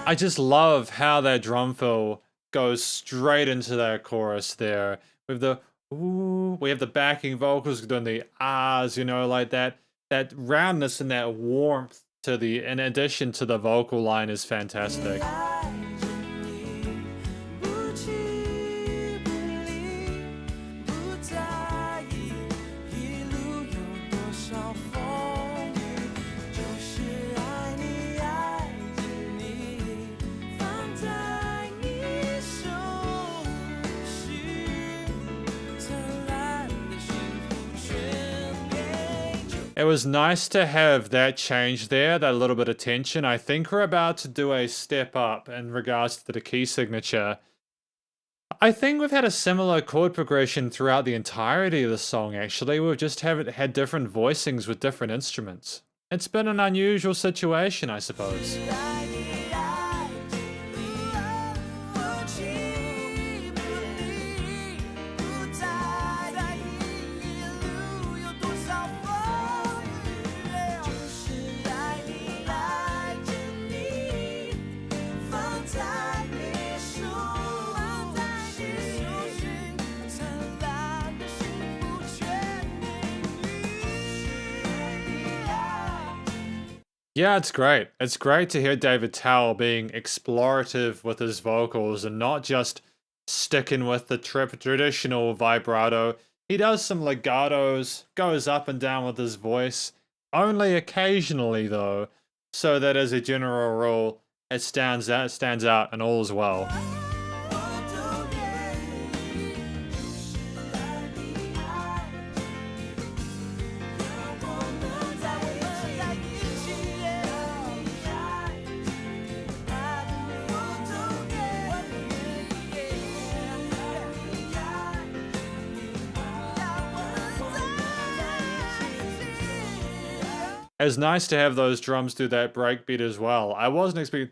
I just love how that drum fill goes straight into that chorus there. With the ooh, we have the backing vocals doing the ahs, you know, like that roundness and that warmth to the, in addition to the vocal line, is fantastic. It was nice to have that change there, that little bit of tension. I think we're about to do a step up in regards to the key signature. I think we've had a similar chord progression throughout the entirety of the song, actually. We've just had different voicings with different instruments. It's been an unusual situation, I suppose. Yeah, it's great. It's great to hear David Tao being explorative with his vocals and not just sticking with the traditional vibrato. He does some legatos, goes up and down with his voice, only occasionally though, so that as a general rule, it stands out and all is well. It's nice to have those drums do that breakbeat as well. I wasn't expecting,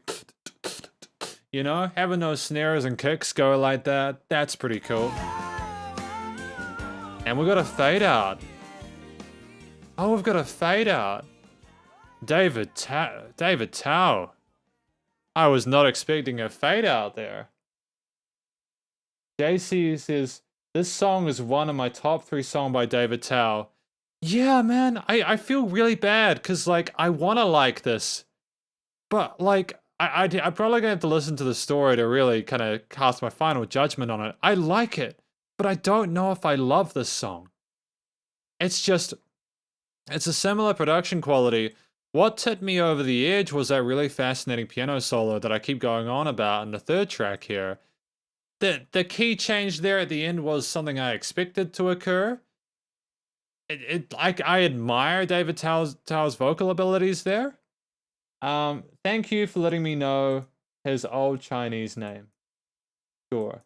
you know, having those snares and kicks go like that. That's pretty cool. And we got a fade out. Oh, we've got a fade out. David Tao. I was not expecting a fade out there. JC says, this song is one of my top 3 songs by David Tao. Yeah, man, I feel really bad because, like, I want to like this. But, like, I'm probably going to have to listen to the story to really kind of cast my final judgment on it. I like it, but I don't know if I love this song. It's a similar production quality. What tipped me over the edge was that really fascinating piano solo that I keep going on about in the 3rd track here. The key change there at the end was something I expected to occur. I admire David Tao's vocal abilities there. Thank you for letting me know his old Chinese name. Sure.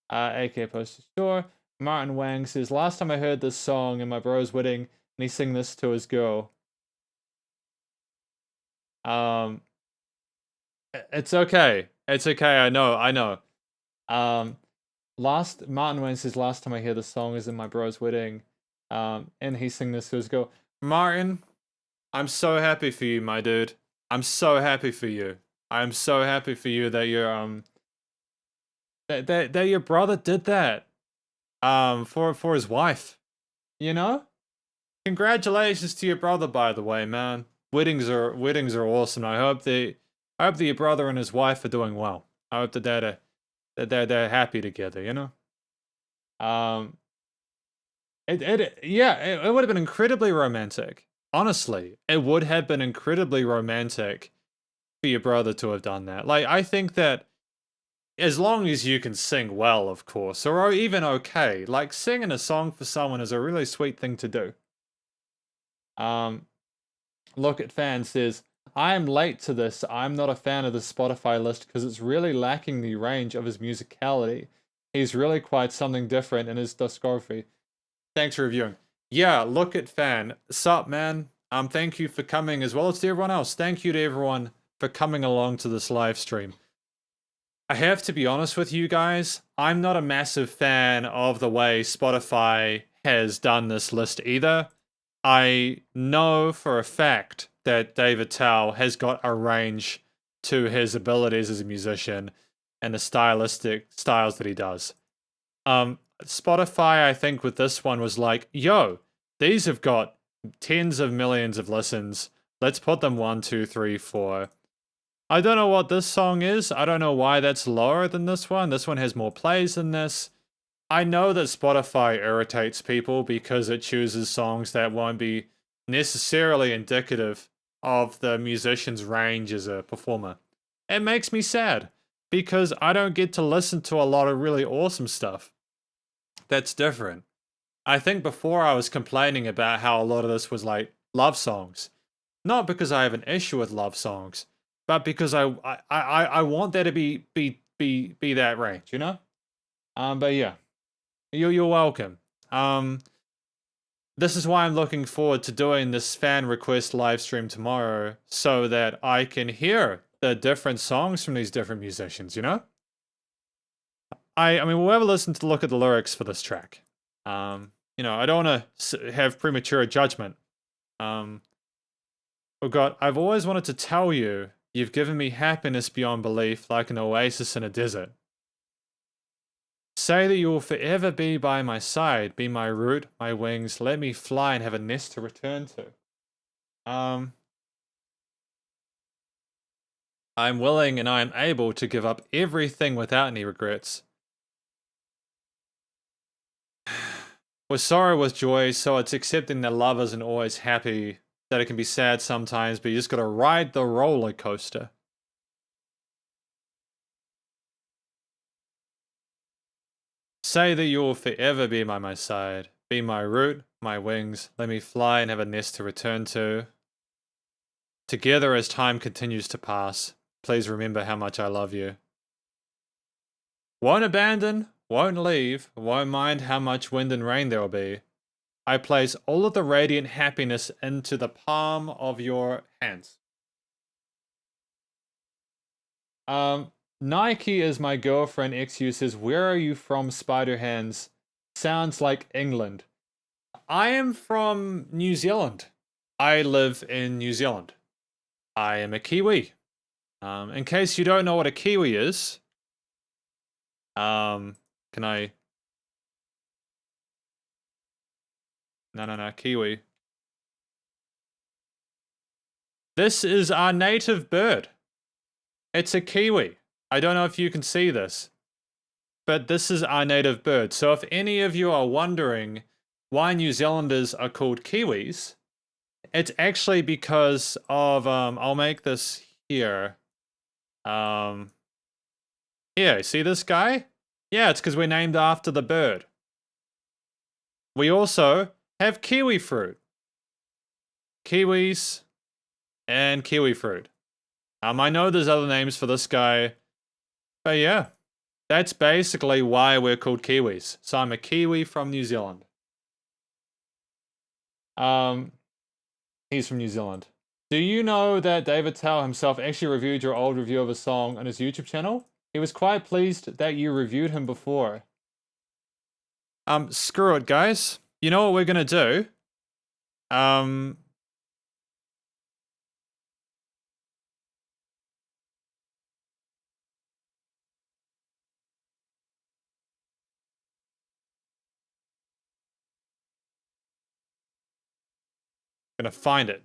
AK posted sure. Martin Wang says, last time I heard this song in my bro's wedding, and he sang this to his girl. It's okay. It's okay. I know. Martin Wayne says, last time I hear the song is in my bro's wedding. And he sang this to his girl. Martin, I'm so happy for you, my dude. I'm so happy for you. I'm so happy for you that you're, that your brother did that, for his wife, you know? Congratulations to your brother, by the way, man. Weddings are awesome. I hope that your brother and his wife are doing well. I hope that they're happy together, you know? It would have been incredibly romantic. Honestly, it would have been incredibly romantic for your brother to have done that. Like, I think that as long as you can sing well, of course, or even okay, like singing a song for someone is a really sweet thing to do. Look at Fan says, I am late to this. I'm not a fan of the Spotify list because it's really lacking the range of his musicality. He's really quite something different in his discography. Thanks for reviewing. Yeah, look at Fan. Sup, man? Thank you for coming as well as to everyone else. Thank you to everyone for coming along to this live stream. I have to be honest with you guys. I'm not a massive fan of the way Spotify has done this list either. I know for a fact that David Tao has got a range to his abilities as a musician and the stylistic styles that he does. Spotify, I think with this one was like, yo, these have got tens of millions of listens. Let's put them 1, 2, 3, 4. I don't know what this song is. I don't know why that's lower than this one. This one has more plays than this. I know that Spotify irritates people because it chooses songs that won't be necessarily indicative of the musician's range as a performer. It makes me sad because I don't get to listen to a lot of really awesome stuff that's different. I think before I was complaining about how a lot of this was like love songs. Not because I have an issue with love songs, but because I want there to be that range, you know? But yeah. You're welcome. This is why I'm looking forward to doing this fan request live stream tomorrow so that I can hear the different songs from these different musicians, you know? I mean, we'll have a listen to look at the lyrics for this track. You know, I don't want to have premature judgment. I've always wanted to tell you, you've given me happiness beyond belief like an oasis in a desert. Say that you will forever be by my side, be my root, my wings, let me fly and have a nest to return to. I'm willing and I am able to give up everything without any regrets. With sorrow, with joy, so it's accepting that love isn't always happy, that it can be sad sometimes, but you just gotta ride the roller coaster. Say that you will forever be by my side, be my root, my wings, let me fly and have a nest to return to. Together as time continues to pass, please remember how much I love you. Won't abandon, won't leave, won't mind how much wind and rain there'll be. I place all of the radiant happiness into the palm of your hands. Nike is my girlfriend. XU says, where are you from, Spiderhands? Sounds like England. I am from New Zealand. I live in New Zealand. I am a Kiwi. In case you don't know what a Kiwi is, can I... No, Kiwi. This is our native bird. It's a Kiwi. I don't know if you can see this, but this is our native bird. So if any of you are wondering why New Zealanders are called Kiwis, it's actually because of, I'll make this here. Here, see this guy? Yeah, it's because we're named after the bird. We also have kiwi fruit. Kiwis and kiwi fruit. I know there's other names for this guy, but yeah, that's basically why we're called Kiwis. So I'm a Kiwi from New Zealand. He's from New Zealand. Do you know that David Tao himself actually reviewed your old review of a song on his YouTube channel? He was quite pleased that you reviewed him before. Screw it, guys. You know what we're gonna do? Gonna find it.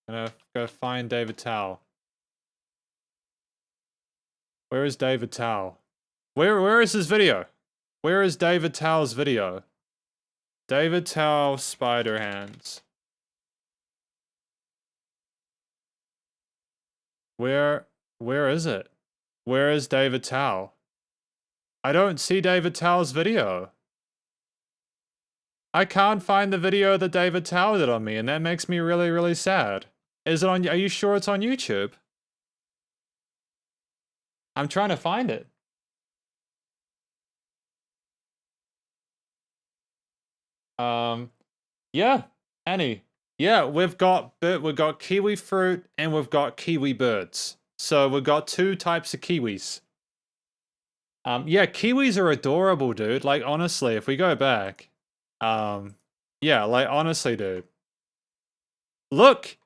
Gonna go find David Tao. Where is David Tao? Where is his video? Where is David Tao's video? David Tao Spiderhands. Where is it? Where is David Tao? I don't see David Tao's video. I can't find the video that David Tao did on me, and that makes me really, really sad. Is it on? Are you sure it's on YouTube? I'm trying to find it. Yeah, Annie. Yeah, we've got kiwi fruit and we've got kiwi birds. So we've got two types of kiwis. Yeah, kiwis are adorable, dude. Like, honestly, if we go back, yeah, like, honestly, dude. Look,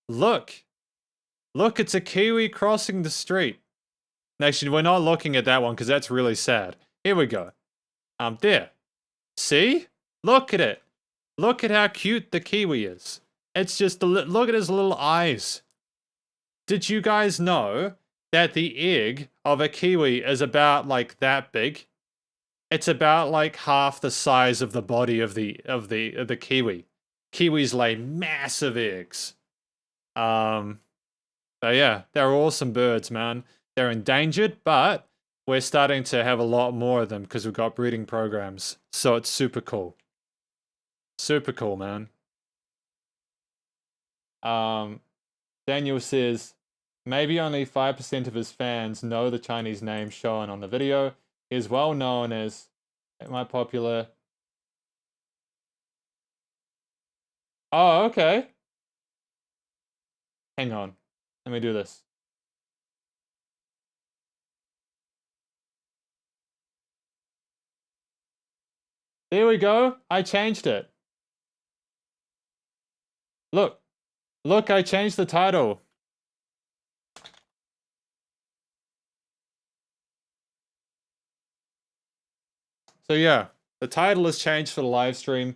it's a kiwi crossing the street. Actually, we're not looking at that one because that's really sad. Here we go. There. See? Look at it. Look at how cute the kiwi is. It's just, look at his little eyes. Did you guys know that the egg of a kiwi is about like that big? It's about like half the size of the body of the kiwi. Kiwis lay massive eggs. But yeah, they're awesome birds, man. They're endangered, but we're starting to have a lot more of them because we've got breeding programs. So it's super cool. Super cool, man. Daniel says, maybe only 5% of his fans know the Chinese name shown on the video. He is well known as my popular... Oh, okay. Hang on. Let me do this. There we go. I changed it. Look. Look, I changed the title. So yeah, the title has changed for the live stream.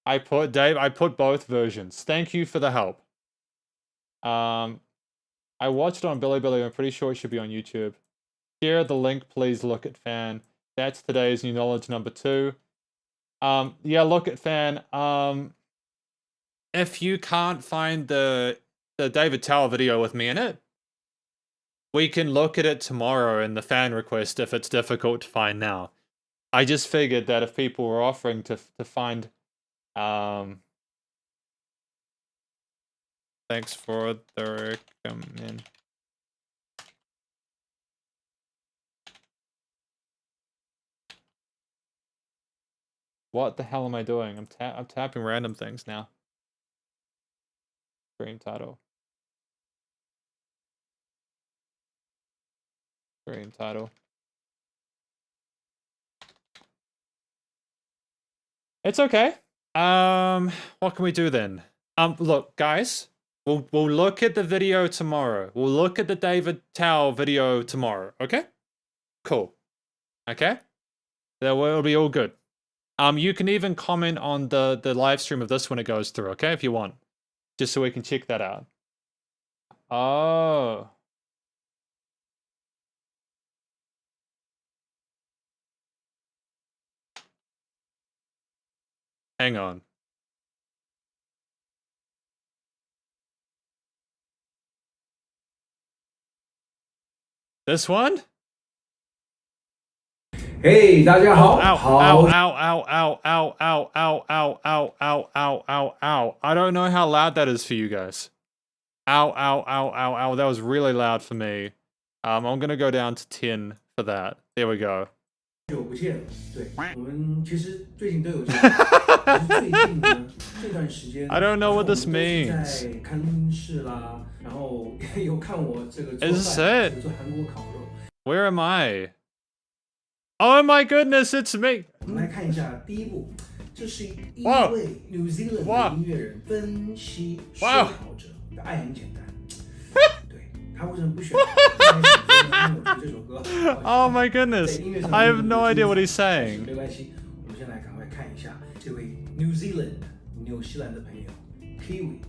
I put both versions. Thank you for the help. I watched it on Bilibili. I'm pretty sure it should be on YouTube. Share the link, please. Look at fan. That's today's new knowledge number 2. Yeah, look at fan. If you can't find the David Tao video with me in it, we can look at it tomorrow in the fan request if it's difficult to find now. I just figured that if people were offering to find, thanks for the recommend. What the hell am I doing? I'm tapping random things now. Stream title. Stream title. It's okay. What can we do then? Look, guys, we'll look at the video tomorrow. We'll look at the David Tao video tomorrow. Okay? Cool. Okay? That will be all good. You can even comment on the live stream of this when it goes through, okay? If you want. Just so we can check that out. Oh. Hang on. This one? Hey, 大家好。 Ow, 好。 ow, ow, ow, ow, ow, ow, ow, ow, ow, ow, ow, ow, ow. I don't know how loud that is for you guys. Ow, ow, ow, ow, ow. That was really loud for me. I'm gonna go down to 10 for that. There we go. 久不见，对，我们其实最近都有见，可是最近呢这段时间 I don't know what this 我们都是 means. 在看录音室啦，然后有看我这个做 Is 饭， it? 做韩国烤肉。 Where am I? Oh my goodness, it's me. 我们来看一下第一部，这是一 Wow. 位 New Zealand 的音乐人分析说 Wow. 好者的爱很简单。对，他为什么不选？因为我觉得这首歌。 Oh my goodness. I have no idea what he's saying. 没关系，我们先来赶快看一下这位 New Zealand 纽西兰的朋友 Kiwi。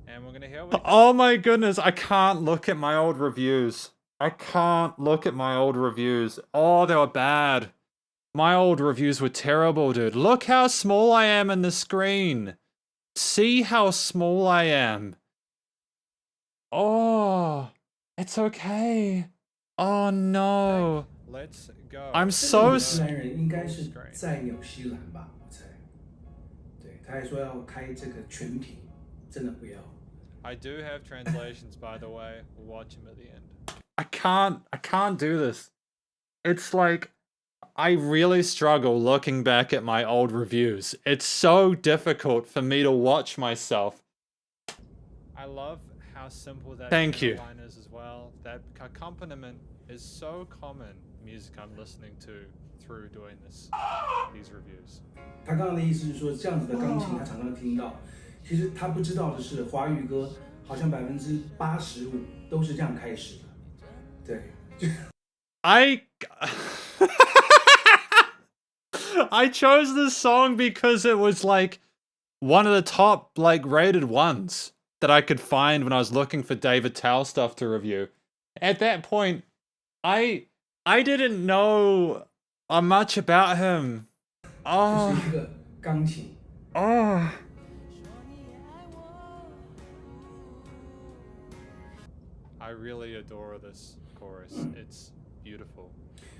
And we're gonna hear oh my goodness, I can't look at my old reviews. I can't look at my old reviews. Oh, they were bad. My old reviews were terrible, dude. Look how small I am in the screen. See how small I am. Oh, it's okay. Oh no. Let's go. I'm so 纽西兰人应该是在纽西兰吧，我猜。对，他还说要开这个全屏，真的不要。 I do have translations, by the way. We'll watch them at the end. I can't do this. It's like, I really struggle looking back at my old reviews. It's so difficult for me to watch myself. I love how simple that line is as well. That accompaniment is so common music I'm listening to through doing these reviews. 他刚刚的意思是说，这样子的钢琴他常常听到。 其实他不知道的是，华语歌好像85%都是这样开始的。对，I chose this song because it was like one of the top rated ones that I could find when I was looking for David Tao stuff to review. At that point, I didn't know much about him. 这是一个钢琴。 Oh. I really adore this chorus. It's beautiful.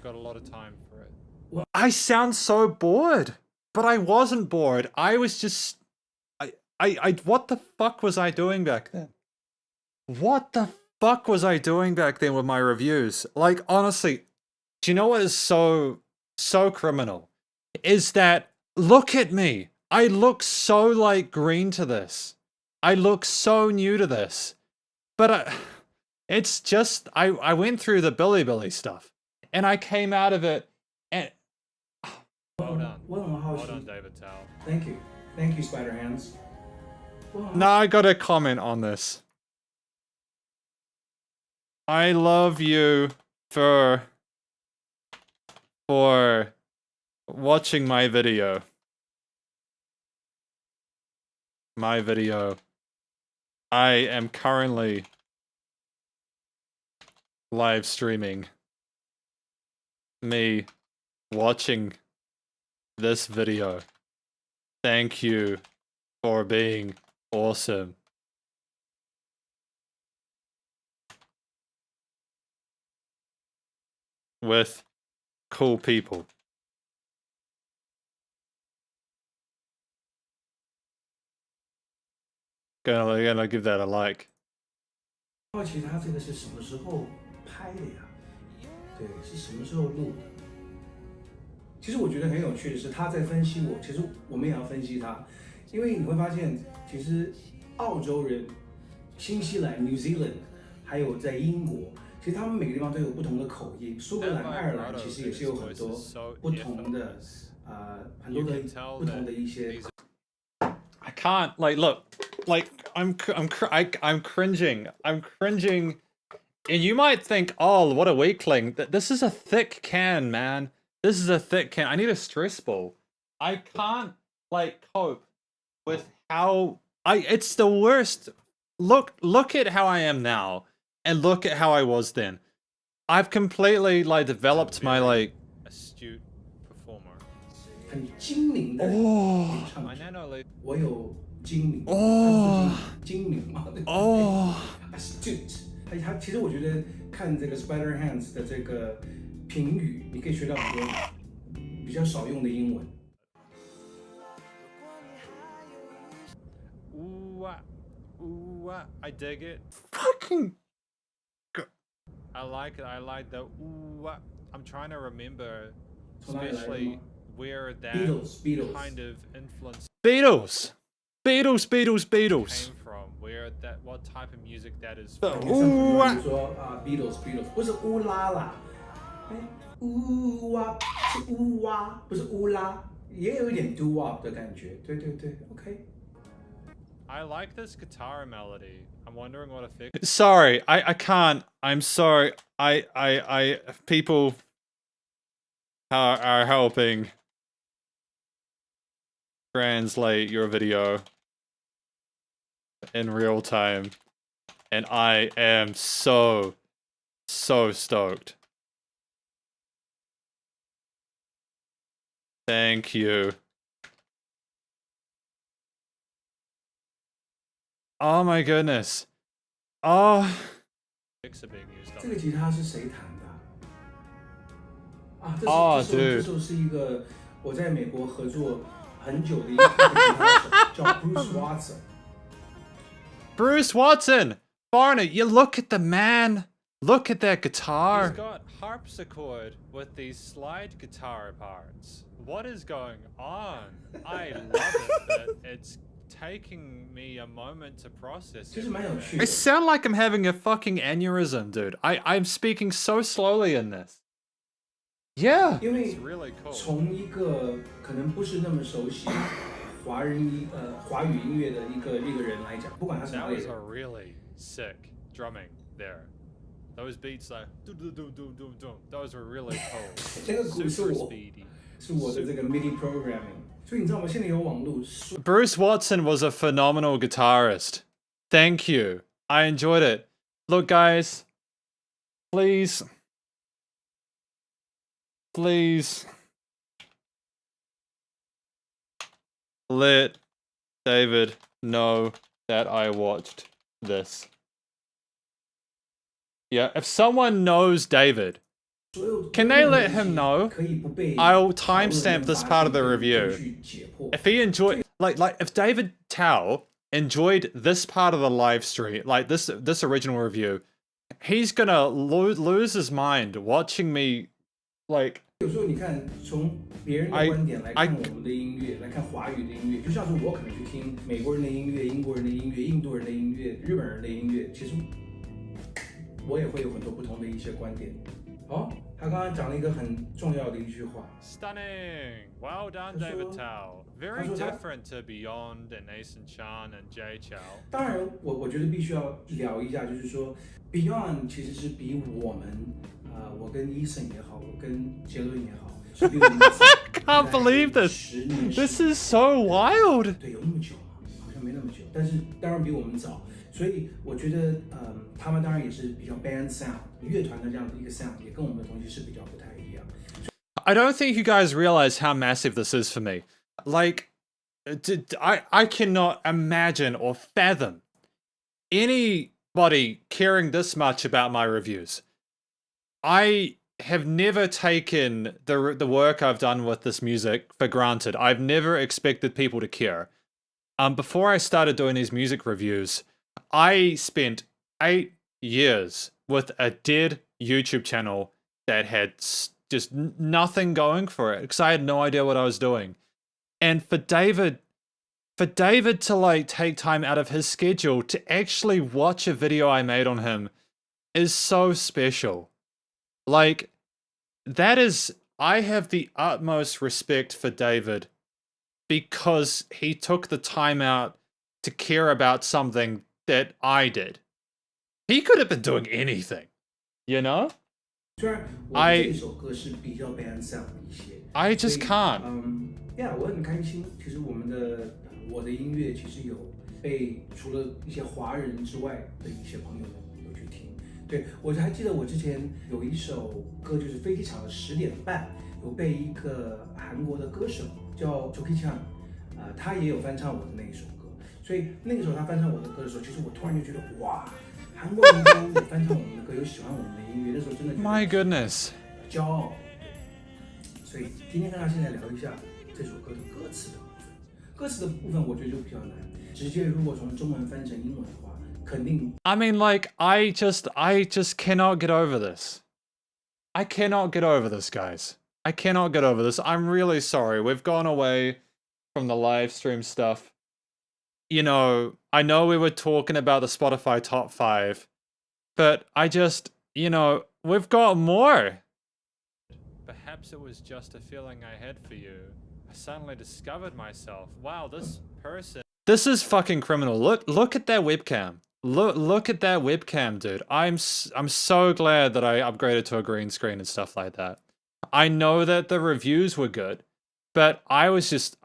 Got a lot of time for it. I sound so bored, but I wasn't bored. I was just, what the fuck was I doing back then? What the fuck was I doing back then with my reviews? Like, honestly, do you know what is so criminal? Is that, look at me. I look so green to this. I look so new to this. But it's just, I went through the Billy stuff, and I came out of it, and... Well done. Well done, David Tao. Thank you. Thank you, Spiderhands. No, I gotta comment on this. I love you for watching my video. My video. I am currently live streaming me watching this video. Thank you for being awesome. With cool people. Gonna give that a like. 好奇他这个是什么时候拍的呀？对，是什么时候录的？其实我觉得很有趣的是，他在分析我，其实我们也要分析他，因为你会发现，其实澳洲人、新西兰 （New Zealand） 还有在英国，其实他们每个地方都有不同的口音。苏格兰、爱尔兰其实也是有很多不同的，很多的不同的一些。I can't look I'm cringing. I'm cringing. And you might think, oh, what a weakling. This is a thick can, man. This is a thick can. I need a stress ball. I can't cope with how it's the worst. Look at how I am now and look at how I was then. I've completely developed my astute performer. 很精明的演唱者。我有精明，精明嘛？astute。他其实我觉得看这个 Spiderhands 的这个评语，你可以学到很多比较少用的英文。Ooh, I dig it. Fucking. I like it. I like the ooh. I'm trying to remember, especially where that Beatles. kind of influence. Beatles. Came from where that what type of music that is from. 比如说Beatles 不是乌拉啦，乌哇是乌哇，不是乌拉，也有一点 doo wop 的感觉。对 ，OK。 I like this guitar melody. I'm wondering what effect. Sorry, I can't. I'm sorry. I people are helping translate your video in real time, and I am so stoked. Thank you. Oh my goodness. Oh. 这个吉他是谁弹的？这首是一个我在美国合作很久的一个吉他手，叫 Bruce Watson。Bruce Watson! Foreigner, you look at the man. Look at that guitar. He's got harpsichord with these slide guitar parts. What is going on? I love it, but it's taking me a moment to process it. I sound like I'm having a fucking aneurysm, dude. I'm speaking so slowly in this. Yeah. 因为 it's really cool. 从一个可能不是那么熟悉华语音乐的一个人来讲，不管他是哪里人。That was a really sick drumming there. Those beats those were really cool. 这个鼓是我的这个 MIDI programming. 所以你知道吗？现在有网络。Bruce Watson was a phenomenal guitarist. Thank you. I enjoyed it. Look, guys, please let David know that I watched this. Yeah, if someone knows David, can they let him know? I'll timestamp this part of the review. If he enjoyed, if David Tao enjoyed this part of the live stream, this original review, he's gonna lose his mind watching me, 有时候你看，从别人的观点来看我们的音乐，来看华语的音乐，就像是我可能去听美国人的音乐、英国人的音乐、印度人的音乐、日本人的音乐，其实我也会有很多不同的一些观点。哦，他刚刚讲了一个很重要的一句话。Stunning! Well done, David Tao. Very different to Beyond and Nathan Chan and Jay Chou. 当然，我觉得必须要聊一下，就是说 Beyond 其实是比我们，我跟 Ethan 也好，我跟杰伦也好，是比我们Can't believe this. This is so wild. 对，有那么久吗？好像没那么久，但是当然比我们早。所以我觉得，他们当然也是比较 band sound 乐团的这样的一个 sound， 也跟我们的东西是比较不太一样。I don't think you guys realize how massive this is for me. I cannot imagine or fathom anybody caring this much about my reviews. I have never taken the work I've done with this music for granted. I've never expected people to care. Before I started doing these music reviews, I spent 8 years with a dead YouTube channel that had just nothing going for it because I had no idea what I was doing. And for David to like take time out of his schedule to actually watch a video I made on him is so special. Like, that is, I have the utmost respect for David because he took the time out to care about something that I did. He could have been doing anything, you know? 虽然我这首歌是比较 band sound 一些 I just can't. Yeah， 我很开心。其实我的音乐其实有被除了一些华人之外的一些朋友们有去听。对，我还记得我之前有一首歌，就是飞机场的10点半，有被一个韩国的歌手叫 Joki Chan， 他也有翻唱我的那一首歌。所以那个时候他翻唱我的歌的时候，其实我突然就觉得哇，韩国民众有翻唱我们的歌，有喜欢我们的音乐，那时候真的觉得 My goodness， 骄傲。所以今天跟大家现在聊一下这首歌的歌词的部分。歌词的部分我觉得就比较难，直接如果从中文翻成英文的话，肯定。I mean, like, I just cannot get over this. I cannot get over this, guys. I cannot get over this. I'm really sorry. We've gone away from the live stream stuff. You know we were talking about the Spotify top 5, but I just, we've got more. Perhaps it was just a feeling I had for you. I suddenly discovered myself. Wow, this person. This is fucking criminal. Look at that webcam. Look at that webcam, dude. I'm so glad that I upgraded to a green screen and stuff like that. I know that the reviews were good, but I was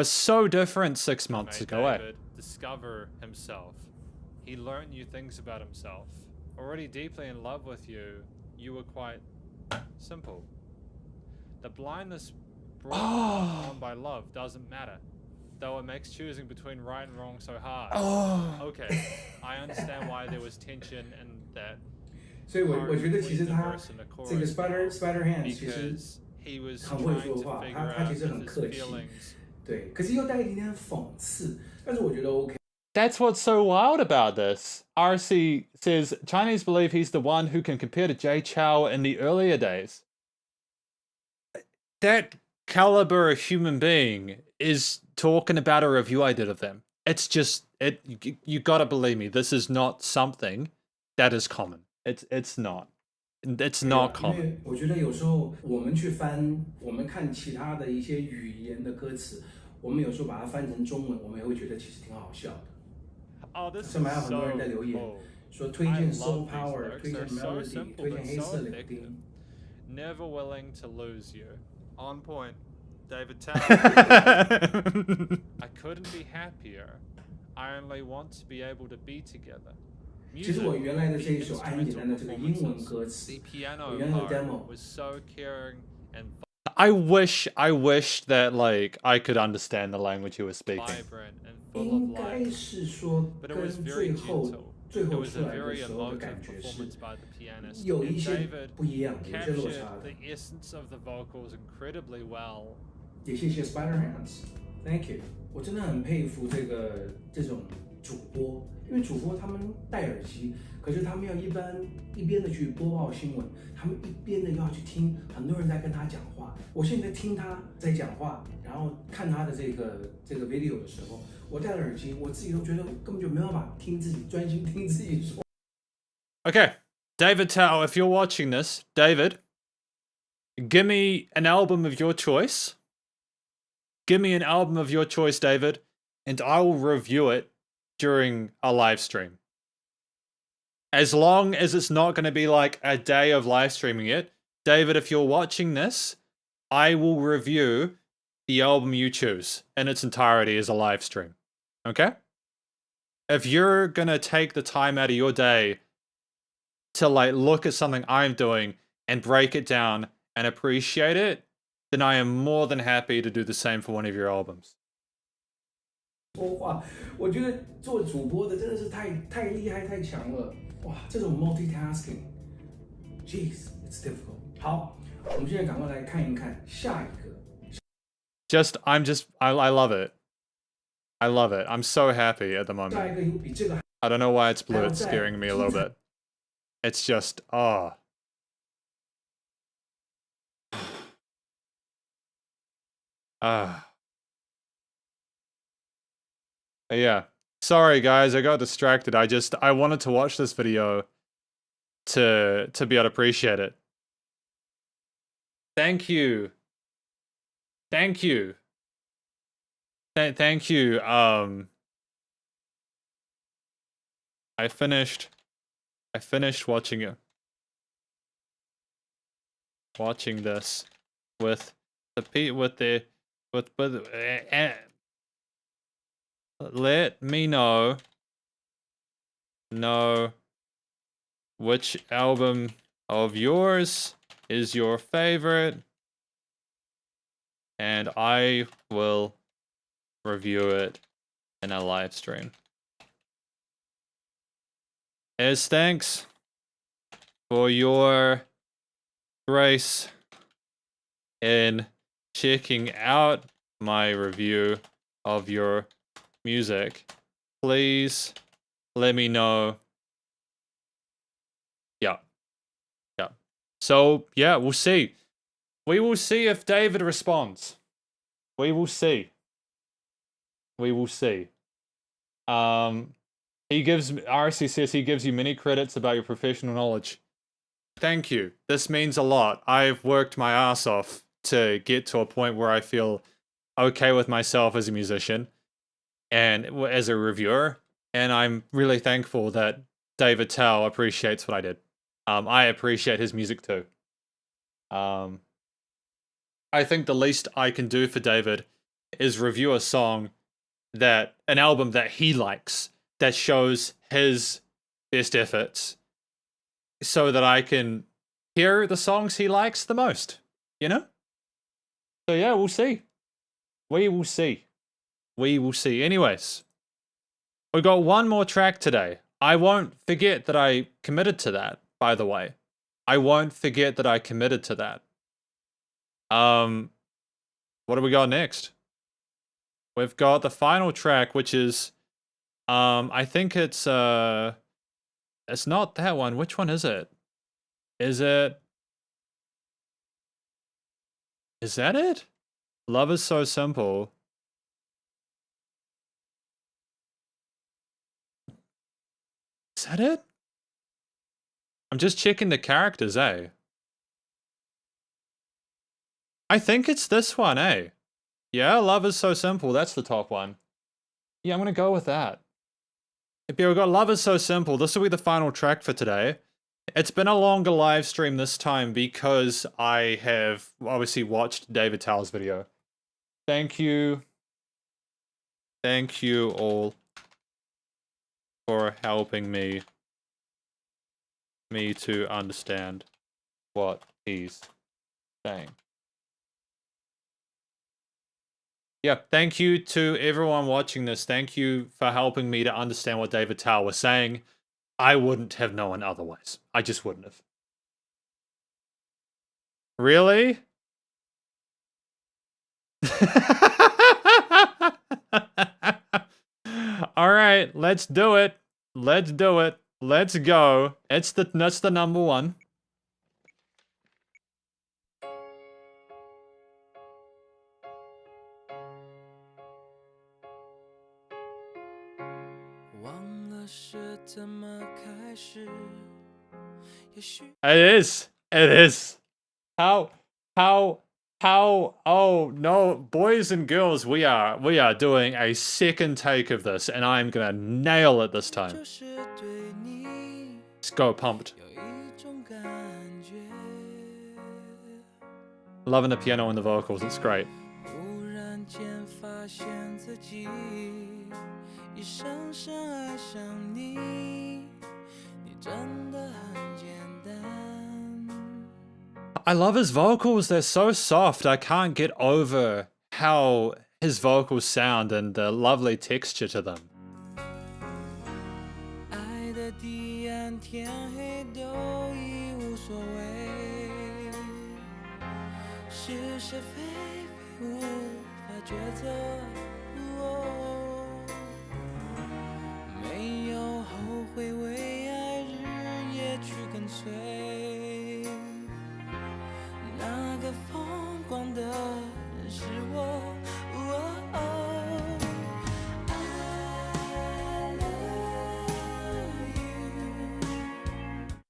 so different 6 months ago. David discover himself. He learned new things about himself. Already deeply in love with you, you were quite simple. The blindness brought on by love doesn't matter, though it makes choosing between right and wrong so hard. Okay, I understand why there was tension and that. 所以我觉得其实他这个 Spiderhands 其实 he was 很会说话，他其实很客气，对，可是又带一点点讽刺，但是我觉得 OK。 That's what's so wild about this. RC says Chinese believe he's the one who can compare to Jay Chou in the earlier days. That caliber of human being is talking about a review I did of them. It's just you gotta believe me. This is not something that is common. It's not. It's not common. 因为我觉得有时候我们去翻，我们看其他的一些语言的歌词，我们有时候把它翻成中文，我们也会觉得其实挺好笑的。上面还有很多人在留言说推荐 Soul Power， 推荐 Melody， 推荐黑色柳丁。Never willing to lose you. On point, David Tao. I couldn't be happier. I only want to be able to be together. 其实我原来的这一首爱很简单的这个英文歌词，我原来的 demo was so caring and I wish that like I could understand the language you were speaking. 应该是说跟最后出来的时候的感觉是有一些不一样，有些落差的。也谢谢 Spiderhands，Thank you。我真的很佩服这种主播，因为主播他们戴耳机，可是他们要一边的去播报新闻，他们一边的又要去听很多人在跟他讲话。我现在听他在讲话，然后看他的这个 video 的时候，我戴了耳机，我自己都觉得根本就没有办法听自己专心听自己说。Okay, David Tao, if you're watching this, David, give me an album of your choice. Give me an album of your choice, David, and I will review it during a live stream. As long as it's not going to be like a day of live streaming it, David, if you're watching this, I will review the album you choose in its entirety as a live stream. Okay? If you're going to take the time out of your day to like look at something I'm doing and break it down and appreciate it, then I am more than happy to do the same for one of your albums. 说话，我觉得做主播的真的是太厉害、太强了。哇，这种 multitasking，jeez, it's difficult。好，我们现在赶快来看一看下一个。I love it. I love it. I'm so happy at the moment. 下一个有比这个 I don't know why it's blue. It's scaring me a little bit. It's just Yeah. Sorry guys, I got distracted. I wanted to watch this video to be able to appreciate it. Thank you. Thank you. Thank you. I finished watching it. Watching this with let me know which album of yours is your favorite, and I will review it in a live stream. As thanks for your grace in checking out my review of your music, please let me know. Yeah. So, yeah, we'll see. We will see if David responds. We will see. RC says he gives you many credits about your professional knowledge. Thank you. This means a lot. I've worked my ass off to get to a point where I feel okay with myself as a musician and as a reviewer, and I'm really thankful that David Tao appreciates what I did. I appreciate his music too. I think the least I can do for David is review a song an album that he likes, that shows his best efforts, so that I can hear the songs he likes the most, you know? So yeah, we'll see. We will see. Anyways, we got one more track today. I won't forget that I committed to that, by the way. I won't forget that I committed to that. What do we got next? We've got the final track, which is, I think it's not that one. Which one is it? Is that it? Love is so simple. Is that it? I'm just checking the characters, eh? I think it's this one, eh? Yeah, Love is so simple. That's the top one. Yeah, I'm gonna go with that. If you got Love is so simple, this will be the final track for today. It's been a longer live stream this time because I have obviously watched David Tao's video. Thank you. Thank you all for helping me to understand what he's saying. Yeah, thank you to everyone watching this. Thank you for helping me to understand what David Tao was saying. I wouldn't have known otherwise. I just wouldn't have. Really? All right, let's do it. Let's go. That's the number one. It is. How, oh no, boys and girls, we are doing a second take of this, and I'm gonna nail it this time. Let's go, pumped. Loving the piano and the vocals, it's great. I love his vocals, they're so soft. I can't get over how his vocals sound and the lovely texture to them.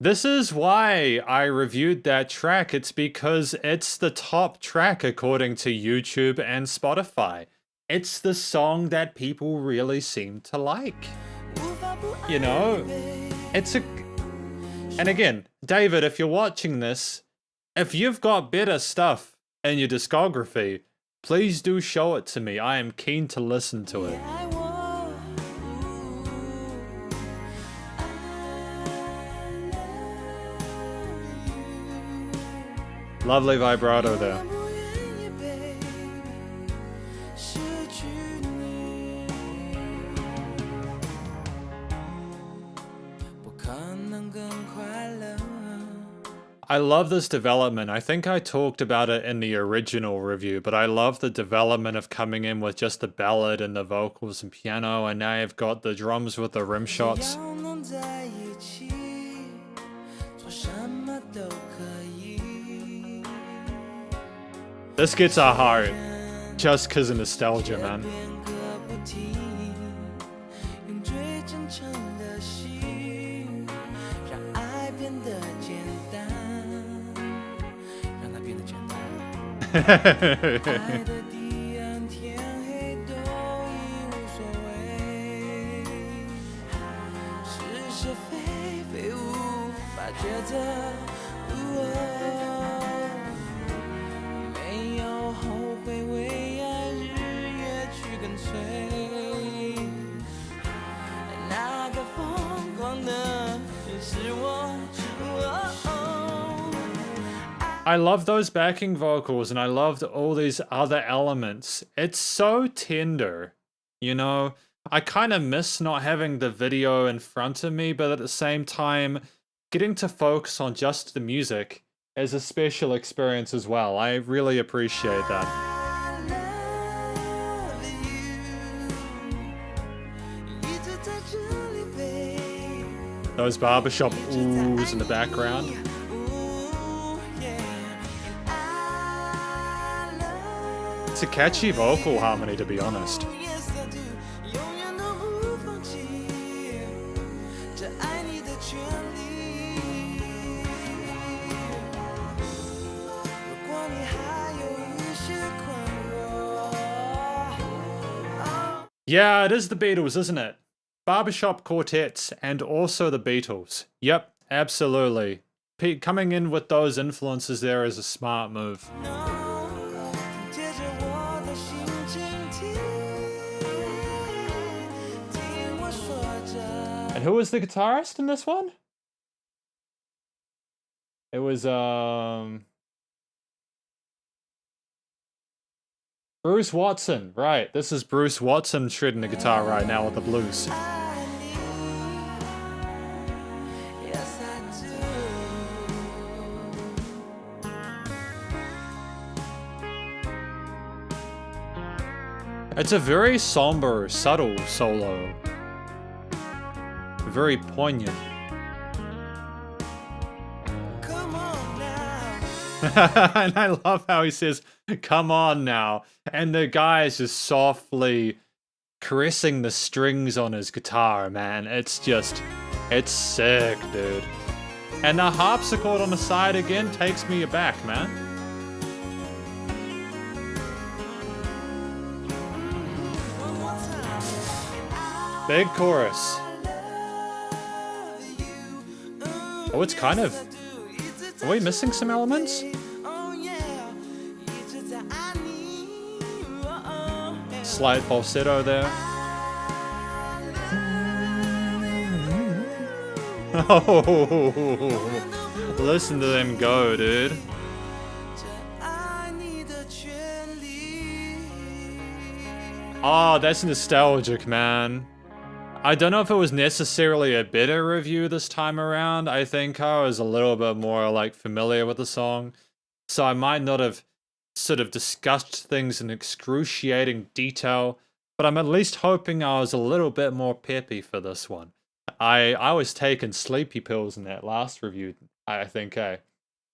This is why I reviewed that track. It's because it's the top track according to YouTube and Spotify. It's the song that people really seem to like. You know, it's a... And again, David, if you're watching this, if you've got better stuff in your discography, please do show it to me. I am keen to listen to it. Lovely vibrato there. I love this development. I think I talked about it in the original review, but I love the development of coming in with just the ballad and the vocals and piano, and now you've got the drums with the rim shots. This gets our heart, just because of nostalgia, man. I love those backing vocals, and I loved all these other elements. It's so tender, you know? I kind of miss not having the video in front of me, but at the same time, getting to focus on just the music is a special experience as well. I really appreciate that. Those barbershop oohs in the background. It's a catchy vocal harmony, to be honest. Yeah, it is the Beatles, isn't it? Barbershop quartets and also the Beatles. Yep, absolutely. Coming in with those influences there is a smart move. And who was the guitarist in this one? It was Bruce Watson, right. This is Bruce Watson shredding the guitar right now with the blues. It's a very somber, subtle solo. Very poignant. Come on now. And I love how he says, "Come on now." And the guy is just softly caressing the strings on his guitar, man. It's just, it's sick, dude. And the harpsichord on the side again takes me aback, man. Big chorus. Oh, it's kind of... Are we missing some elements? Slight falsetto there. Oh, listen to them go, dude. Oh, that's nostalgic, man. I don't know if it was necessarily a better review this time around. I think I was a little bit more like familiar with the song, so I might not have sort of discussed things in excruciating detail, but I'm at least hoping I was a little bit more peppy for this one. I was taking sleepy pills in that last review, I think. I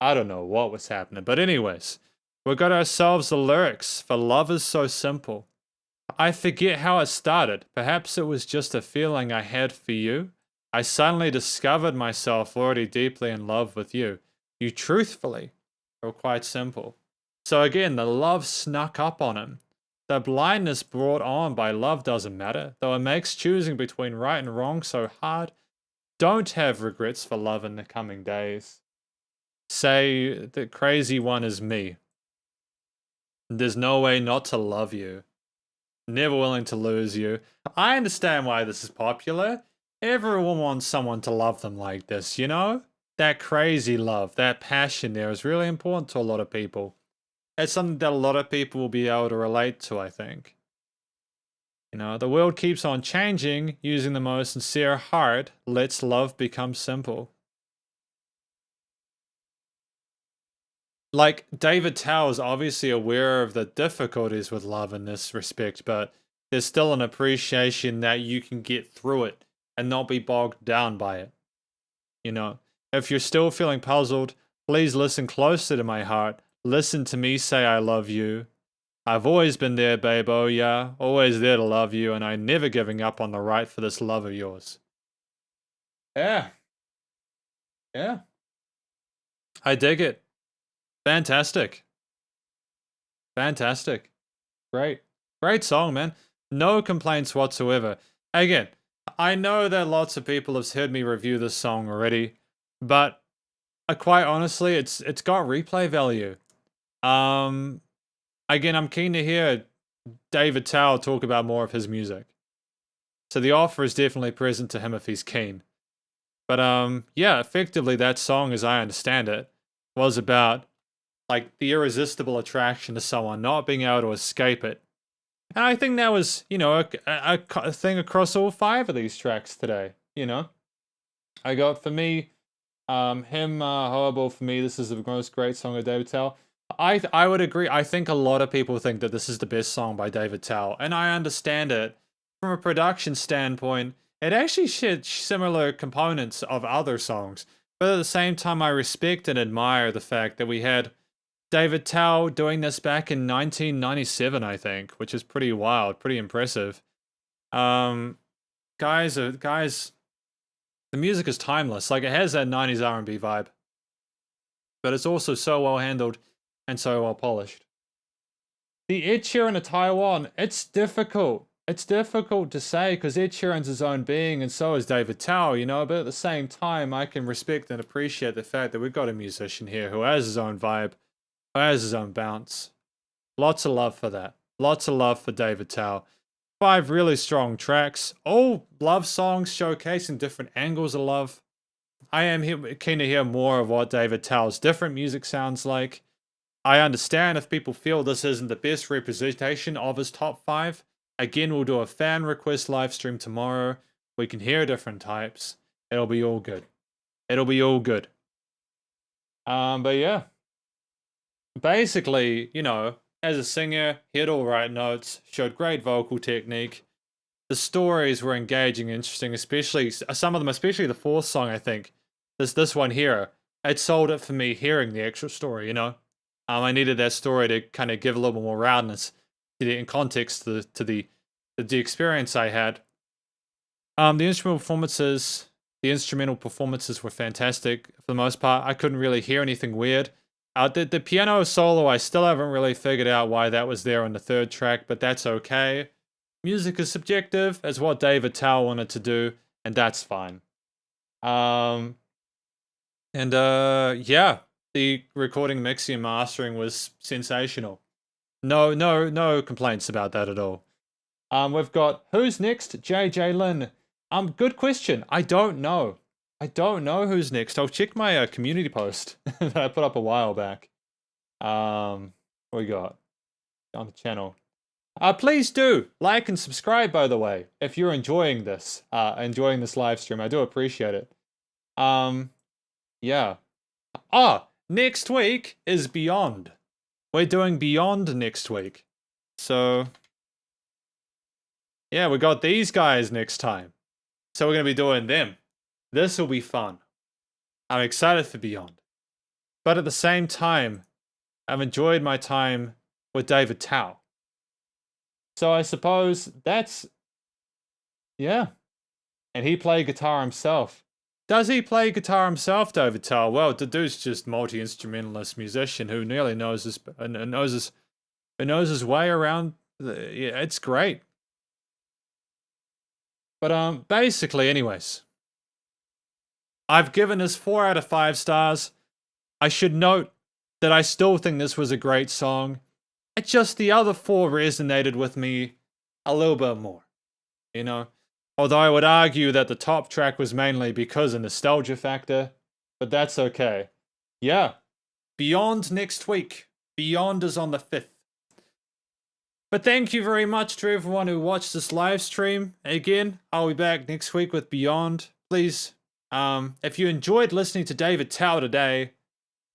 don't know what was happening, but anyways, we got ourselves the lyrics for "Love Is So Simple." I forget how it started. Perhaps it was just a feeling I had for you. I suddenly discovered myself already deeply in love with you. You truthfully were quite simple. So again, the love snuck up on him. The blindness brought on by love doesn't matter, though it makes choosing between right and wrong so hard. Don't have regrets for love in the coming days. Say the crazy one is me. There's no way not to love you. Never willing to lose you. I understand why this is popular. Everyone wants someone to love them like this, you know? That crazy love, that passion there is really important to a lot of people. It's something that a lot of people will be able to relate to, I think. You know, the world keeps on changing. Using the most sincere heart lets love become simple. Like, David Tao is obviously aware of the difficulties with love in this respect, but there's still an appreciation that you can get through it and not be bogged down by it. You know, if you're still feeling puzzled, please listen closer to my heart. Listen to me say I love you. I've always been there, babe, oh yeah. Always there to love you, and I'm never giving up on the right for this love of yours. Yeah. Yeah. I dig it. Fantastic. Fantastic. Great. Great song, man. No complaints whatsoever. Again, I know that lots of people have heard me review this song already, but quite honestly, it's got replay value. Again, I'm keen to hear David Tao talk about more of his music. So the offer is definitely present to him if he's keen. But yeah, effectively that song, as I understand it, was about like the irresistible attraction to someone, not being able to escape it. And I think that was, you know, a thing across all 5 of these tracks today, you know? I got, for me, him, Horrible, for me, this is the most great song of David Tao. I would agree. I think a lot of people think that this is the best song by David Tao, and I understand it. From a production standpoint, it actually shared similar components of other songs, but at the same time, I respect and admire the fact that we had David Tao doing this back in 1997, I think, which is pretty wild, pretty impressive. Guys, the music is timeless. Like, it has that 90s R&B vibe, but it's also so well handled and so well polished. The Ed Sheeran of Taiwan, it's difficult. It's difficult to say because Ed Sheeran's his own being and so is David Tao, you know, but at the same time, I can respect and appreciate the fact that we've got a musician here who has his own vibe, who has his own bounce. Lots of love for that. Lots of love for David Tao. 5 really strong tracks, all love songs showcasing different angles of love. I am keen to hear more of what David Tao's different music sounds like. I understand if people feel this isn't the best representation of his top 5. Again, we'll do a fan request live stream tomorrow. We can hear different types. It'll be all good. It'll be all good. But yeah. Basically, you know, as a singer, he had all right notes, showed great vocal technique. The stories were engaging, interesting, especially some of them, especially the 4th song, I think. This one here, it sold it for me hearing the actual story, you know? I needed that story to kind of give a little more roundness in context to the experience I had. The instrumental performances were fantastic for the most part. I couldn't really hear anything weird. The piano solo, I still haven't really figured out why that was there on the 3rd track, but that's okay. Music is subjective, as what David Tao wanted to do, and that's fine. Yeah, the recording, mixing, and mastering was sensational. No complaints about that at all. We've got who's next? JJ Lin. Good question. I don't know. I don't know who's next. I'll check my community post that I put up a while back. What we got on the channel? Please do like and subscribe, by the way, if you're enjoying this live stream. I do appreciate it. Yeah. Next week is Beyond. We're doing Beyond next week. So, yeah, we got these guys next time. So we're going to be doing them. This will be fun. I'm excited for Beyond. But at the same time, I've enjoyed my time with David Tao. So I suppose that's, yeah. And he played guitar himself. Does he play guitar himself, David Tao? Well, the dude's just multi-instrumentalist musician who nearly knows his way around. Yeah, it's great. But basically, anyways, I've given this 4 out of 5 stars. I should note that I still think this was a great song. It's just the other 4 resonated with me a little bit more, you know? Although I would argue that the top track was mainly because of nostalgia factor, but that's okay. Yeah, Beyond next week. Beyond is on the 5th. But thank you very much to everyone who watched this live stream. Again, I'll be back next week with Beyond. Please, if you enjoyed listening to David Tao today,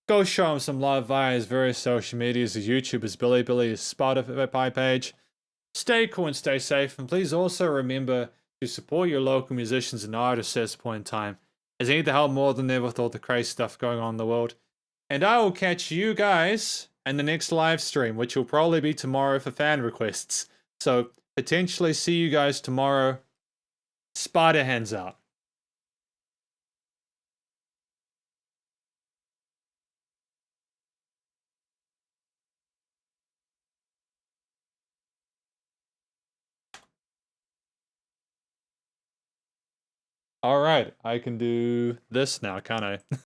go show him some love via his various social medias, his YouTube, his Bilibili, his Spotify page. Stay cool and stay safe, and please also remember to support your local musicians and artists at this point in time, as they need the help more than ever with all the crazy stuff going on in the world. And I will catch you guys in the next live stream, which will probably be tomorrow for fan requests. So, potentially see you guys tomorrow. Spiderhands out. Alright, I can do this now, can't I?